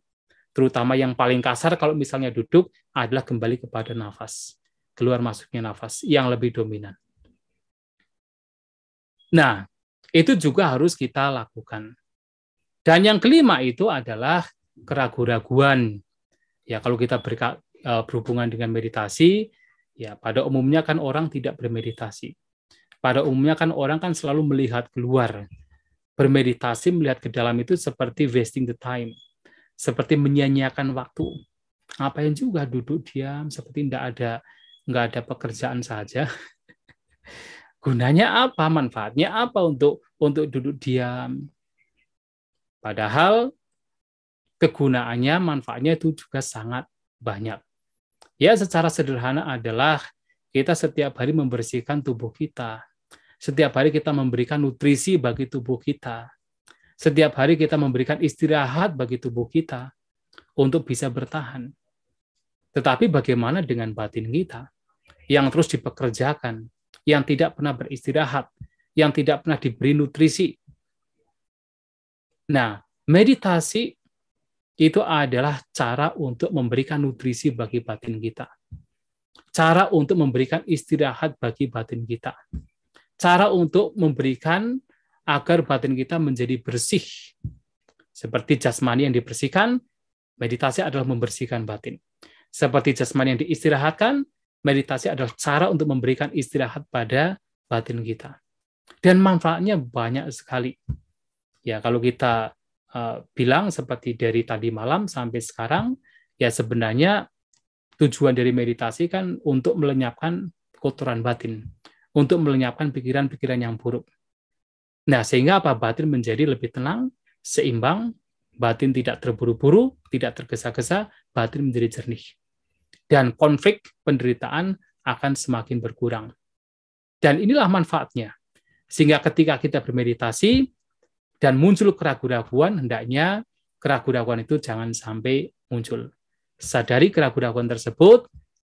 terutama yang paling kasar kalau misalnya duduk adalah kembali kepada nafas, keluar masuknya nafas yang lebih dominan. Nah, itu juga harus kita lakukan. Dan yang kelima itu adalah keraguan-raguan. Ya, kalau kita berhubungan dengan meditasi, ya pada umumnya kan orang tidak bermeditasi. Pada umumnya kan orang kan selalu melihat keluar. Bermeditasi melihat ke dalam itu seperti wasting the time, seperti menyia-nyiakan waktu. Ngapain juga duduk diam, seperti nggak ada pekerjaan saja. Gunanya apa? Manfaatnya apa untuk duduk diam? Padahal kegunaannya, manfaatnya itu juga sangat banyak. Ya, secara sederhana adalah kita setiap hari membersihkan tubuh kita. Setiap hari kita memberikan nutrisi bagi tubuh kita. Setiap hari kita memberikan istirahat bagi tubuh kita untuk bisa bertahan. Tetapi bagaimana dengan batin kita yang terus dipekerjakan, yang tidak pernah beristirahat, yang tidak pernah diberi nutrisi? Nah, meditasi itu adalah cara untuk memberikan nutrisi bagi batin kita. Cara untuk memberikan istirahat bagi batin kita. Cara untuk memberikan agar batin kita menjadi bersih. Seperti jasmani yang dibersihkan, meditasi adalah membersihkan batin. Seperti jasmani yang diistirahatkan, meditasi adalah cara untuk memberikan istirahat pada batin kita. Dan manfaatnya banyak sekali. Ya, kalau kita bilang seperti dari tadi malam sampai sekarang, ya sebenarnya tujuan dari meditasi kan untuk melenyapkan kotoran batin, untuk melenyapkan pikiran-pikiran yang buruk. Nah, sehingga apa? Batin menjadi lebih tenang, seimbang, batin tidak terburu-buru, tidak tergesa-gesa, batin menjadi jernih. Dan konflik penderitaan akan semakin berkurang. Dan inilah manfaatnya. Sehingga ketika kita bermeditasi dan muncul keraguan-raguan, hendaknya keraguan-raguan itu jangan sampai muncul. Sadari keraguan-raguan tersebut,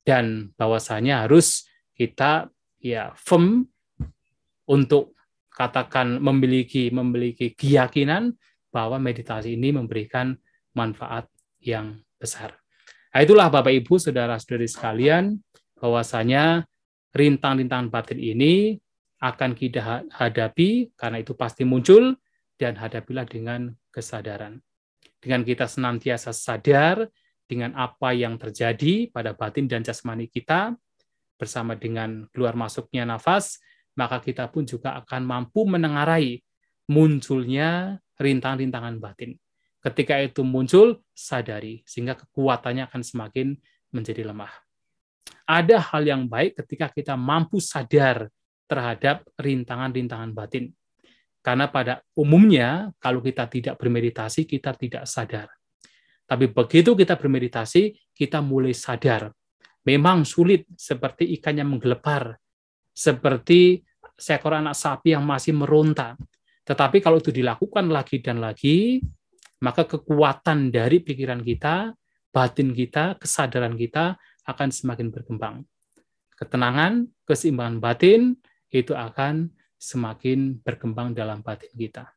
dan bahwasanya harus kita ya firm untuk katakan memiliki keyakinan bahwa meditasi ini memberikan manfaat yang besar. Nah, itulah Bapak Ibu, saudara-saudari sekalian, bahwasanya rintang-rintangan batin ini akan kita hadapi, karena itu pasti muncul, dan hadapilah dengan kesadaran. Dengan kita senantiasa sadar dengan apa yang terjadi pada batin dan jasmani kita, bersama dengan keluar masuknya nafas, maka kita pun juga akan mampu menengarai munculnya rintang-rintangan batin. Ketika itu muncul, sadari, sehingga kekuatannya akan semakin menjadi lemah. Ada hal yang baik ketika kita mampu sadar terhadap rintangan-rintangan batin. Karena pada umumnya, kalau kita tidak bermeditasi, kita tidak sadar. Tapi begitu kita bermeditasi, kita mulai sadar. Memang sulit, seperti ikan yang menggelepar, seperti seekor anak sapi yang masih meronta. Tetapi kalau itu dilakukan lagi dan lagi, maka kekuatan dari pikiran kita, batin kita, kesadaran kita akan semakin berkembang. Ketenangan, keseimbangan batin itu akan semakin berkembang dalam batin kita.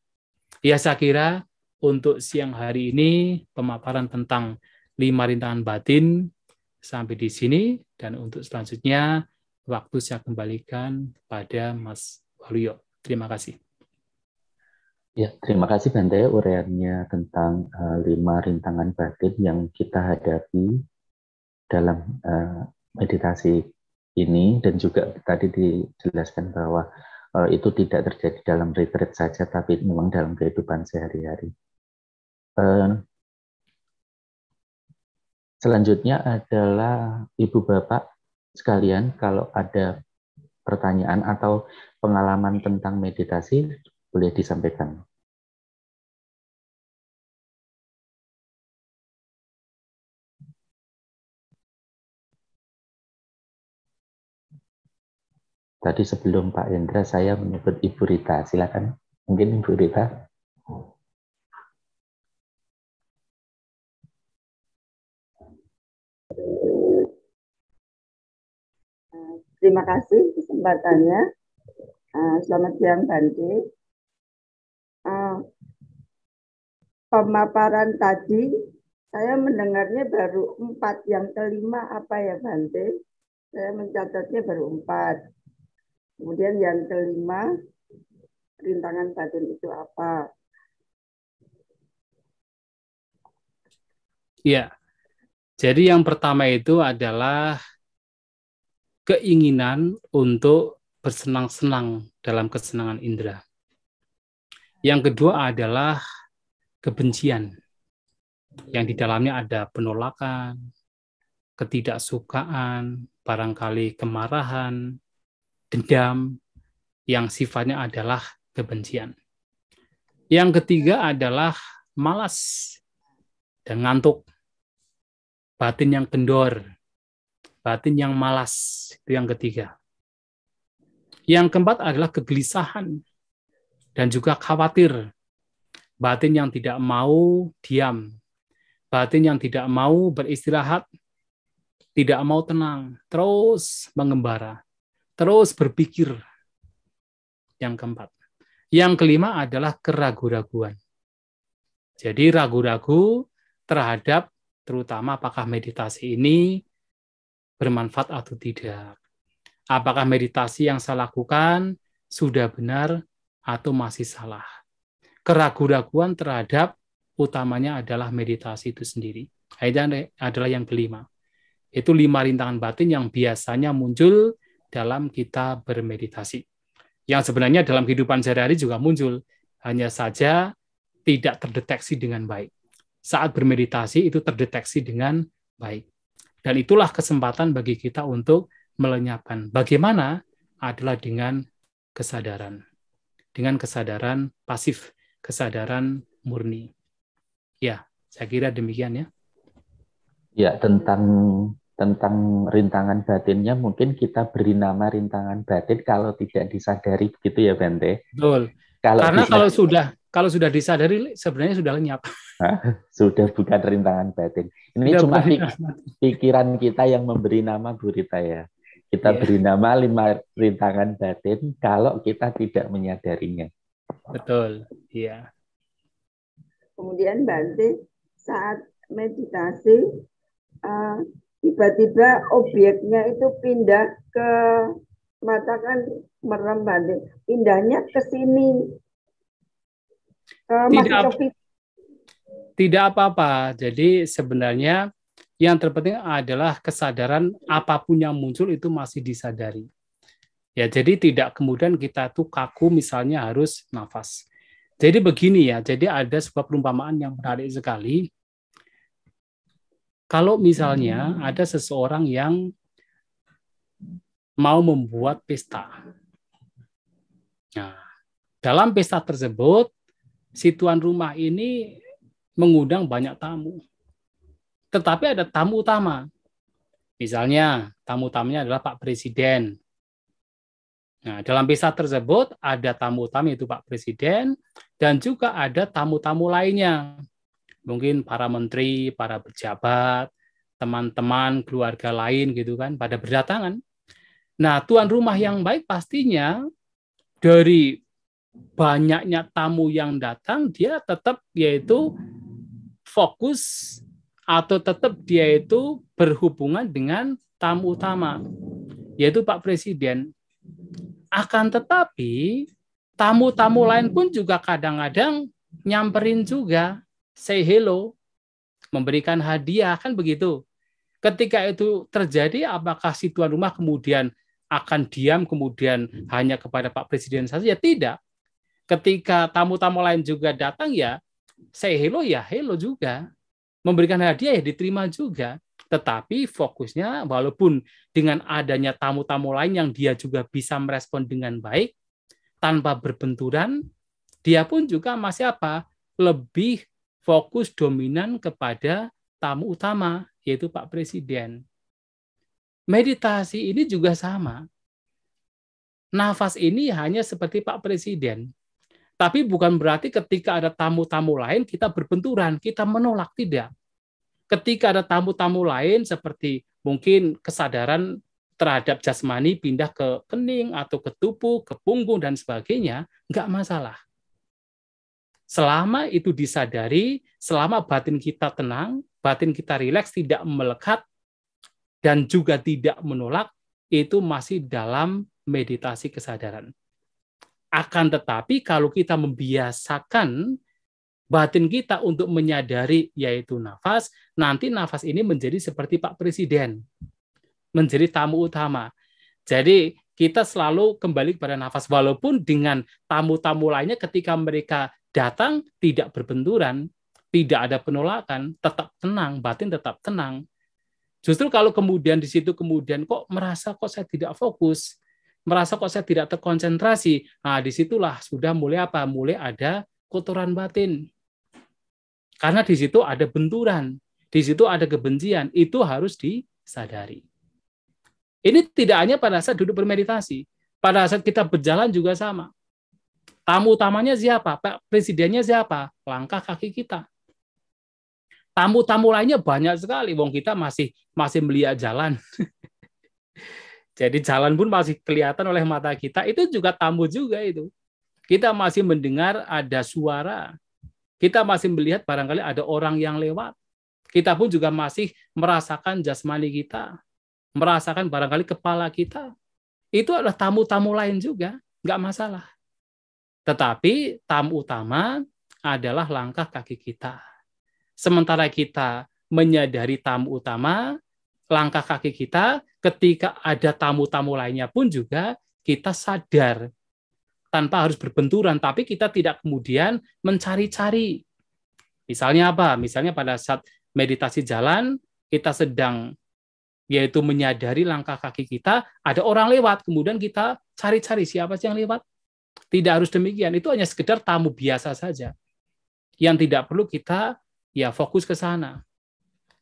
Ya, saya kira untuk siang hari ini pemaparan tentang 5 rintangan batin sampai di sini, dan untuk selanjutnya waktu saya kembalikan pada Mas Waluyo. Terima kasih. Ya, terima kasih Bante uraiannya tentang 5 rintangan batin yang kita hadapi dalam meditasi ini, dan juga tadi dijelaskan bahwa itu tidak terjadi dalam retreat saja, tapi memang dalam kehidupan sehari-hari. Selanjutnya adalah Ibu Bapak sekalian, kalau ada pertanyaan atau pengalaman tentang meditasi, boleh disampaikan. Tadi sebelum Pak Hendra, saya menyebut Ibu Rita. Silakan, mungkin Ibu Rita. Terima kasih kesempatannya. Selamat siang, Bante. Pemaparan tadi, saya mendengarnya baru 4. Yang kelima apa ya, Bante? Saya mencatatnya baru 4. Kemudian yang kelima, rintangan batin itu apa? Ya, jadi yang pertama itu adalah keinginan untuk bersenang-senang dalam kesenangan indera. Yang kedua adalah kebencian, yang di dalamnya ada penolakan, ketidaksukaan, barangkali kemarahan, dendam, yang sifatnya adalah kebencian. Yang ketiga adalah malas dan ngantuk, batin yang kendor, batin yang malas, itu yang ketiga. Yang keempat adalah kegelisahan dan juga khawatir, batin yang tidak mau diam, batin yang tidak mau beristirahat, tidak mau tenang, terus mengembara, terus berpikir. Yang keempat. Yang kelima adalah keraguan-raguan. Jadi ragu-ragu terhadap terutama apakah meditasi ini bermanfaat atau tidak. Apakah meditasi yang saya lakukan sudah benar atau masih salah. Keraguan-raguan terhadap utamanya adalah meditasi itu sendiri. Itu adalah yang kelima. Itu 5 rintangan batin yang biasanya muncul dalam kita bermeditasi. Yang sebenarnya dalam kehidupan sehari-hari juga muncul, hanya saja tidak terdeteksi dengan baik. Saat bermeditasi itu terdeteksi dengan baik. Dan itulah kesempatan bagi kita untuk melenyapkan. Bagaimana? Adalah dengan kesadaran. Dengan kesadaran pasif, kesadaran murni. Ya, saya kira demikian ya. Ya, tentang rintangan batinnya mungkin kita beri nama rintangan batin kalau tidak disadari, begitu ya, Bante? Betul. Karena kalau sudah disadari sebenarnya sudah lenyap. Sudah bukan rintangan batin. Ini sudah cuma pikiran kita yang memberi nama, Bu Rita ya. Kita beri nama 5 rintangan batin kalau kita tidak menyadarinya. Betul, iya. Kemudian Bante saat meditasi tiba-tiba objeknya itu pindah ke mata, kan merem Bante. Pindahnya ke sini. Tidak apa-apa. Jadi sebenarnya yang terpenting adalah kesadaran apapun yang muncul itu masih disadari. Ya, jadi tidak kemudian kita tuh kaku misalnya harus nafas. Jadi begini ya, jadi ada sebuah perumpamaan yang menarik sekali. Kalau misalnya ada seseorang yang mau membuat pesta. Nah, dalam pesta tersebut, si tuan rumah ini mengundang banyak tamu. Tetapi ada tamu utama. Misalnya, tamu utamanya adalah Pak Presiden. Nah, dalam pesta tersebut ada tamu utama yaitu Pak Presiden dan juga ada tamu-tamu lainnya. Mungkin para menteri, para pejabat, teman-teman, keluarga lain gitu kan pada berdatangan. Nah, tuan rumah yang baik pastinya dari banyaknya tamu yang datang dia tetap yaitu fokus atau tetap dia itu berhubungan dengan tamu utama yaitu Pak Presiden. Akan tetapi tamu-tamu lain pun juga kadang-kadang nyamperin juga, say hello, memberikan hadiah, kan begitu. Ketika itu terjadi, apakah si tuan rumah kemudian akan diam, kemudian hanya kepada Pak Presiden saja? Ya tidak. Ketika tamu-tamu lain juga datang, ya say hello, ya hello juga. Memberikan hadiah, ya diterima juga. Tetapi fokusnya, walaupun dengan adanya tamu-tamu lain yang dia juga bisa merespon dengan baik, tanpa berbenturan, dia pun juga masih apa? Lebih fokus dominan kepada tamu utama, yaitu Pak Presiden. Meditasi ini juga sama. Nafas ini hanya seperti Pak Presiden. Tapi bukan berarti ketika ada tamu-tamu lain kita berbenturan, kita menolak, tidak. Ketika ada tamu-tamu lain seperti mungkin kesadaran terhadap jasmani pindah ke kening atau ke tubuh, ke punggung dan sebagainya, nggak masalah. Selama itu disadari, selama batin kita tenang, batin kita rileks, tidak melekat, dan juga tidak menolak, itu masih dalam meditasi kesadaran. Akan tetapi kalau kita membiasakan batin kita untuk menyadari yaitu nafas, nanti nafas ini menjadi seperti Pak Presiden, menjadi tamu utama. Jadi kita selalu kembali kepada nafas, walaupun dengan tamu-tamu lainnya ketika mereka datang tidak berbenturan, tidak ada penolakan, tetap tenang, batin tetap tenang. Justru kalau kemudian di situ kemudian kok merasa kok saya tidak fokus, merasa kok saya tidak terkonsentrasi, nah disitulah sudah mulai apa? Mulai ada kotoran batin. Karena di situ ada benturan, di situ ada kebencian, itu harus disadari. Ini tidak hanya pada saat duduk bermeditasi, pada saat kita berjalan juga sama. Tamu utamanya siapa? Pak Presidennya siapa? Langkah kaki kita. Tamu-tamu lainnya banyak sekali, wong kita masih melihat jalan. Jadi jalan pun masih kelihatan oleh mata kita, itu juga tamu juga itu. Kita masih mendengar ada suara, kita masih melihat barangkali ada orang yang lewat. Kita pun juga masih merasakan jasmani kita, merasakan barangkali kepala kita. Itu adalah tamu-tamu lain juga, nggak masalah. Tetapi tamu utama adalah langkah kaki kita. Sementara kita menyadari tamu utama, langkah kaki kita, ketika ada tamu-tamu lainnya pun juga kita sadar. Tanpa harus berbenturan, tapi kita tidak kemudian mencari-cari. Misalnya apa? Misalnya pada saat meditasi jalan, kita sedang yaitu menyadari langkah kaki kita, ada orang lewat, kemudian kita cari-cari siapa sih yang lewat. Tidak harus demikian, itu hanya sekedar tamu biasa saja. Yang tidak perlu kita ya fokus ke sana.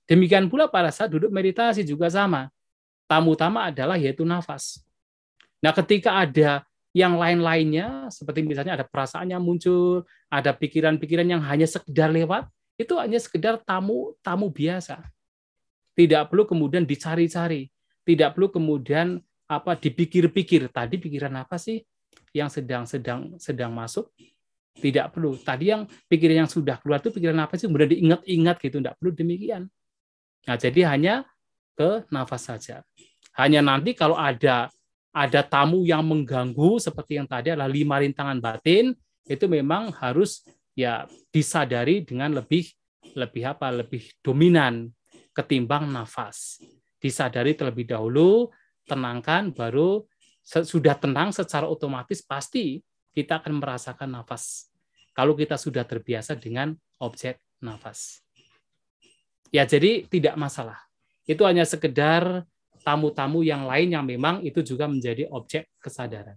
Demikian pula pada saat duduk meditasi juga sama. Tamu utama adalah yaitu nafas. Nah, ketika ada yang lain-lainnya, seperti misalnya ada perasaan yang muncul, ada pikiran-pikiran yang hanya sekedar lewat, itu hanya sekedar tamu biasa. Tidak perlu kemudian dicari-cari, tidak perlu kemudian dipikir-pikir. Tadi pikiran apa sih yang sedang masuk? Tidak perlu. Tadi yang pikiran yang sudah keluar itu pikiran apa sih? Kemudian diingat-ingat gitu, tidak perlu demikian. Nah, jadi hanya ke nafas saja. Hanya nanti kalau ada tamu yang mengganggu seperti yang tadi adalah 5 rintangan batin, itu memang harus ya disadari dengan lebih dominan ketimbang nafas. Disadari terlebih dahulu, tenangkan, baru sudah tenang secara otomatis pasti kita akan merasakan nafas. Kalau kita sudah terbiasa dengan objek nafas. Ya, jadi tidak masalah. Itu hanya sekedar tamu-tamu yang lain yang memang itu juga menjadi objek kesadaran.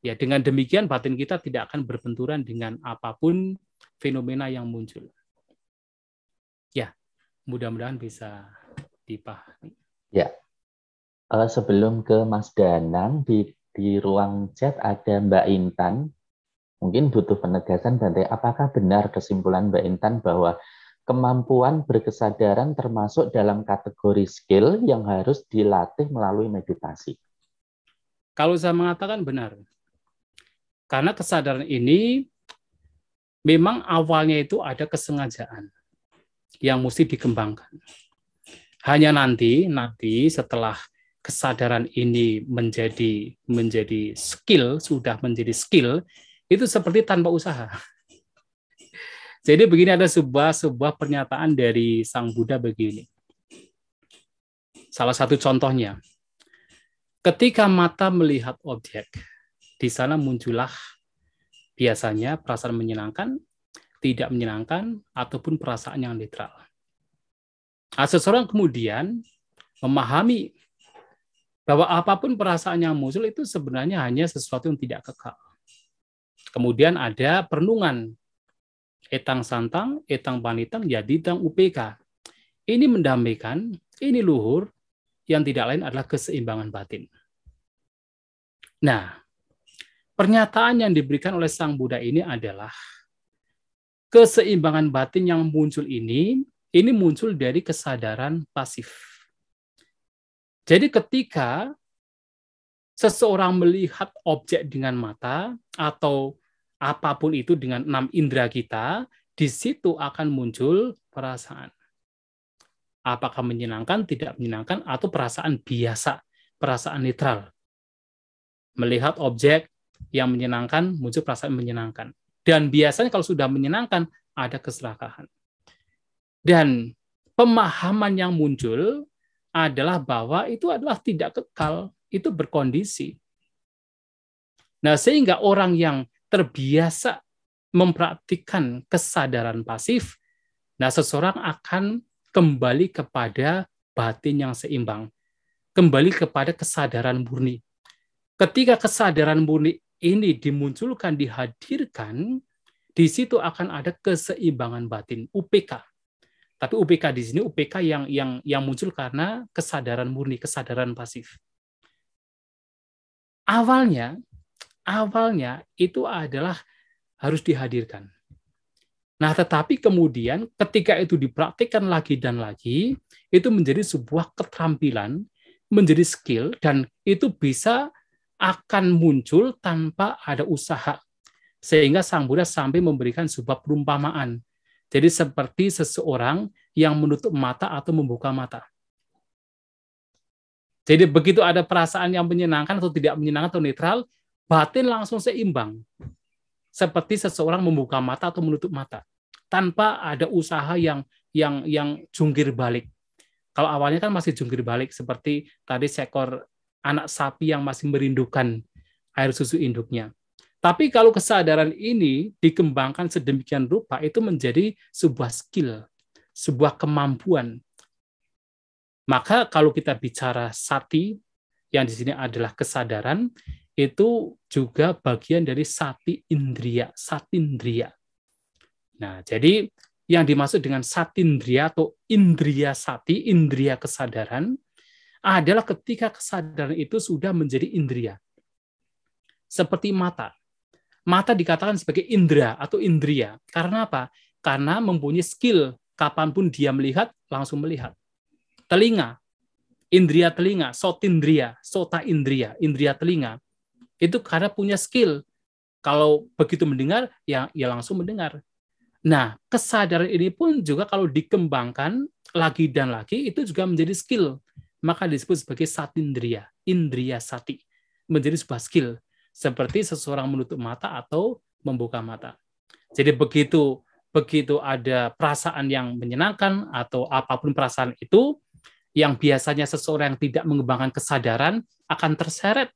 Ya, dengan demikian batin kita tidak akan berbenturan dengan apapun fenomena yang muncul. Ya, mudah-mudahan bisa dipahami. Ya, sebelum ke Mas Danang, di ruang chat ada Mbak Intan. Mungkin butuh penegasan, Bante. Apakah benar kesimpulan Mbak Intan bahwa kemampuan berkesadaran termasuk dalam kategori skill yang harus dilatih melalui meditasi? Kalau saya mengatakan benar. Karena kesadaran ini memang awalnya itu ada kesengajaan yang mesti dikembangkan. Hanya nanti setelah kesadaran ini menjadi skill, sudah menjadi skill, itu seperti tanpa usaha. Jadi begini, ada sebuah pernyataan dari Sang Buddha begini. Salah satu contohnya, ketika mata melihat objek, di sana muncullah biasanya perasaan menyenangkan, tidak menyenangkan, ataupun perasaan yang netral. Nah, seseorang kemudian memahami bahwa apapun perasaan yang muncul itu sebenarnya hanya sesuatu yang tidak kekal. Kemudian ada perenungan, etang santang, etang panitang, yaditang upeka. Ini mendamaikan, ini luhur, yang tidak lain adalah keseimbangan batin. Nah, pernyataan yang diberikan oleh Sang Buddha ini adalah keseimbangan batin yang muncul ini muncul dari kesadaran pasif. Jadi ketika seseorang melihat objek dengan mata atau apapun itu dengan 6 indera kita, di situ akan muncul perasaan. Apakah menyenangkan, tidak menyenangkan, atau perasaan biasa, perasaan netral. Melihat objek yang menyenangkan, muncul perasaan menyenangkan. Dan biasanya kalau sudah menyenangkan, ada keserakahan. Dan pemahaman yang muncul adalah bahwa itu adalah tidak kekal, itu berkondisi. Nah, sehingga orang yang terbiasa mempraktikkan kesadaran pasif, nah seseorang akan kembali kepada batin yang seimbang, kembali kepada kesadaran murni. Ketika kesadaran murni ini dimunculkan, dihadirkan, di situ akan ada keseimbangan batin, UPK. Tapi UPK di sini UPK yang muncul karena kesadaran murni, kesadaran pasif. Awalnya itu adalah harus dihadirkan. Nah, tetapi kemudian ketika itu dipraktikkan lagi dan lagi, itu menjadi sebuah keterampilan, menjadi skill, dan itu bisa akan muncul tanpa ada usaha. Sehingga Sang Buddha sampai memberikan sebuah perumpamaan. Jadi seperti seseorang yang menutup mata atau membuka mata. Jadi begitu ada perasaan yang menyenangkan atau tidak menyenangkan atau netral, batin langsung seimbang. Seperti seseorang membuka mata atau menutup mata. Tanpa ada usaha yang jungkir balik. Kalau awalnya kan masih jungkir balik, seperti tadi seekor anak sapi yang masih merindukan air susu induknya. Tapi kalau kesadaran ini dikembangkan sedemikian rupa, itu menjadi sebuah skill, sebuah kemampuan. Maka kalau kita bicara sati, yang di sini adalah kesadaran, itu juga bagian dari sati indriya, satindriya. Nah, jadi yang dimaksud dengan satindriya atau indriya sati, indriya kesadaran, adalah ketika kesadaran itu sudah menjadi indriya. Seperti mata. Mata dikatakan sebagai indera atau indriya. Karena apa? Karena mempunyai skill. Kapanpun dia melihat, langsung melihat. Telinga. Indriya telinga. Sotindriya. Sota indriya. Indriya telinga. Itu karena punya skill. Kalau begitu mendengar, ya langsung mendengar. Nah, kesadaran ini pun juga kalau dikembangkan lagi dan lagi, itu juga menjadi skill. Maka disebut sebagai satindriya, indriya sati. Menjadi sebuah skill. Seperti seseorang menutup mata atau membuka mata. Jadi begitu ada perasaan yang menyenangkan atau apapun perasaan itu, yang biasanya seseorang yang tidak mengembangkan kesadaran akan terseret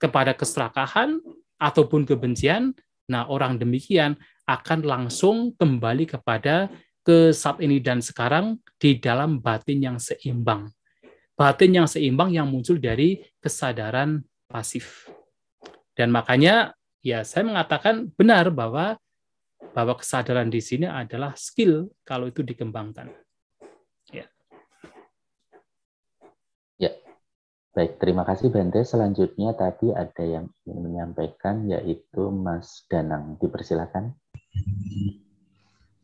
kepada keserakahan ataupun kebencian. Nah, orang demikian akan langsung kembali kepada ke saat ini dan sekarang di dalam batin yang seimbang. Batin yang seimbang yang muncul dari kesadaran pasif. Dan makanya ya saya mengatakan benar bahwa kesadaran di sini adalah skill kalau itu dikembangkan. Ya. Ya. Baik, terima kasih Bante. Selanjutnya tadi ada yang ingin menyampaikan, yaitu Mas Danang. Dipersilakan.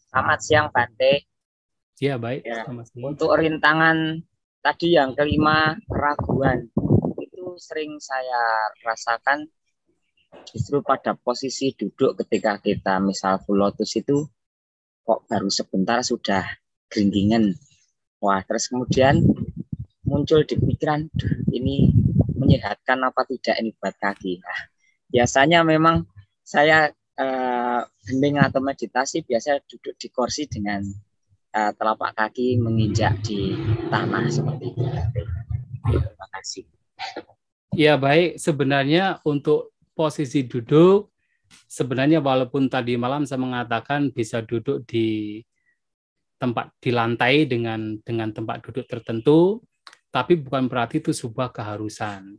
Selamat siang Bante. Ya, baik. Ya, selamat siang. untuk rintangan tadi yang kelima, keraguan, itu sering saya rasakan justru pada posisi duduk ketika kita misal full lotus itu kok baru sebentar sudah geringgingan. Wah, terus kemudian muncul di pikiran, ini menyehatkan apa tidak ini buat kaki. Nah, biasanya memang saya hening atau meditasi biasa duduk di kursi dengan telapak kaki menginjak di tanah seperti itu. Terima kasih. Ya baik, sebenarnya untuk posisi duduk, sebenarnya walaupun tadi malam saya mengatakan bisa duduk di tempat di lantai dengan tempat duduk tertentu, tapi bukan berarti itu sebuah keharusan.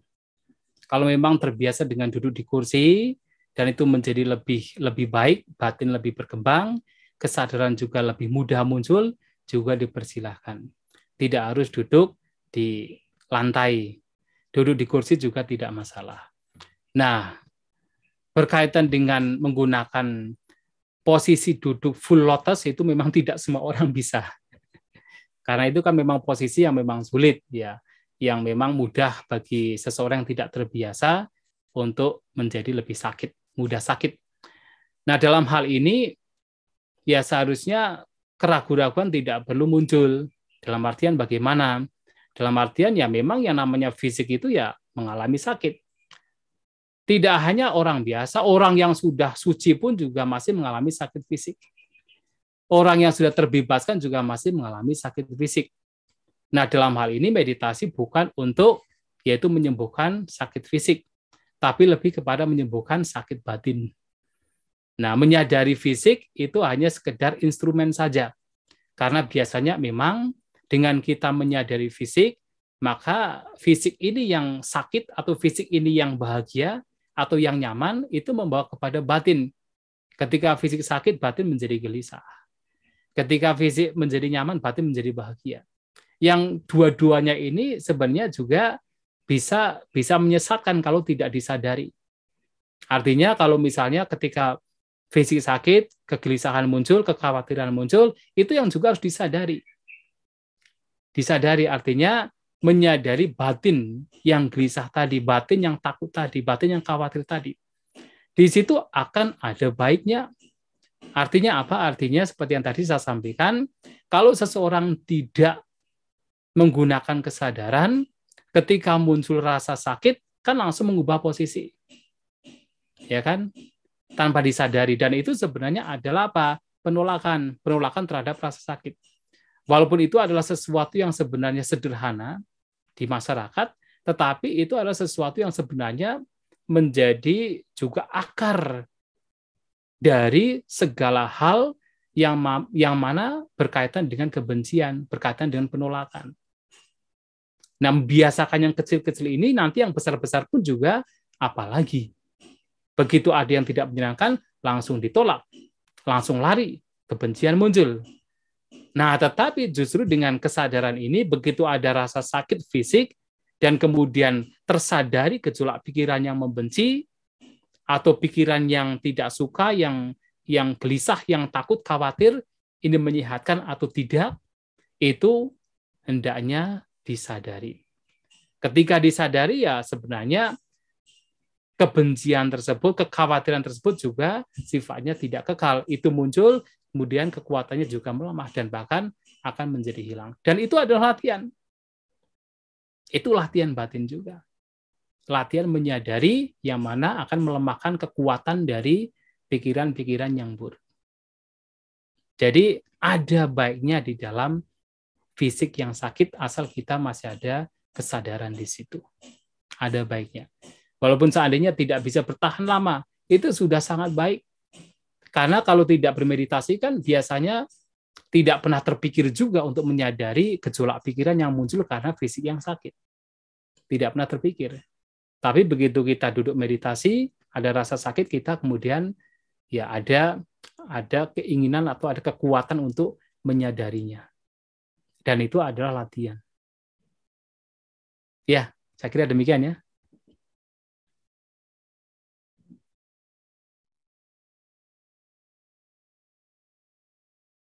Kalau memang terbiasa dengan duduk di kursi dan itu menjadi lebih baik, batin lebih berkembang, kesadaran juga lebih mudah muncul, juga dipersilahkan. Tidak harus duduk di lantai. Duduk di kursi juga tidak masalah. Nah, berkaitan dengan menggunakan posisi duduk full lotus itu memang tidak semua orang bisa. Karena itu kan memang posisi yang memang sulit ya, yang memang mudah bagi seseorang yang tidak terbiasa untuk menjadi lebih sakit, mudah sakit. Nah, dalam hal ini ya seharusnya keraguan-keraguan tidak perlu muncul. Dalam artian bagaimana? Dalam artian ya memang yang namanya fisik itu ya mengalami sakit. Tidak hanya orang biasa, orang yang sudah suci pun juga masih mengalami sakit fisik. Orang yang sudah terbebaskan juga masih mengalami sakit fisik. Nah, dalam hal ini meditasi bukan untuk yaitu menyembuhkan sakit fisik, tapi lebih kepada menyembuhkan sakit batin. Nah, menyadari fisik itu hanya sekedar instrumen saja. Karena biasanya memang dengan kita menyadari fisik, maka fisik ini yang sakit atau fisik ini yang bahagia atau yang nyaman itu membawa kepada batin. Ketika fisik sakit, batin menjadi gelisah. Ketika fisik menjadi nyaman, batin menjadi bahagia. Yang dua-duanya ini sebenarnya juga bisa menyesatkan kalau tidak disadari. Artinya kalau misalnya ketika fisik sakit, kegelisahan muncul, kekhawatiran muncul, itu yang juga harus disadari. Disadari artinya menyadari batin yang gelisah tadi, batin yang takut tadi, batin yang khawatir tadi. Di situ akan ada baiknya. Artinya apa? Artinya seperti yang tadi saya sampaikan, kalau seseorang tidak menggunakan kesadaran, ketika muncul rasa sakit, kan langsung mengubah posisi. Ya kan? Tanpa disadari. Dan itu sebenarnya adalah apa? Penolakan terhadap rasa sakit. Walaupun itu adalah sesuatu yang sebenarnya sederhana di masyarakat, tetapi itu adalah sesuatu yang sebenarnya menjadi juga akar dari segala hal yang mana berkaitan dengan kebencian, berkaitan dengan penolakan. Nah, membiasakan yang kecil-kecil ini, nanti yang besar-besar pun juga apalagi. Begitu ada yang tidak menyenangkan, langsung ditolak, langsung lari, kebencian muncul. Nah, tetapi justru dengan kesadaran ini, begitu ada rasa sakit fisik, dan kemudian tersadari gejolak pikiran yang membenci, atau pikiran yang tidak suka, yang gelisah, yang takut, khawatir, ini menyehatkan atau tidak, itu hendaknya disadari. Ketika disadari, ya sebenarnya kebencian tersebut, kekhawatiran tersebut juga sifatnya tidak kekal. Itu muncul, kemudian kekuatannya juga melemah dan bahkan akan menjadi hilang. Dan itu adalah latihan. Itu latihan batin juga. Latihan menyadari yang mana akan melemahkan kekuatan dari pikiran-pikiran yang buruk. Jadi ada baiknya di dalam fisik yang sakit asal kita masih ada kesadaran di situ. Ada baiknya. Walaupun seandainya tidak bisa bertahan lama, itu sudah sangat baik. Karena kalau tidak bermeditasi kan biasanya tidak pernah terpikir juga untuk menyadari gejolak pikiran yang muncul karena fisik yang sakit. Tidak pernah terpikir. Tapi begitu kita duduk meditasi, ada rasa sakit, kita kemudian ya ada keinginan atau ada kekuatan untuk menyadarinya. Dan itu adalah latihan. Ya, saya kira demikian ya.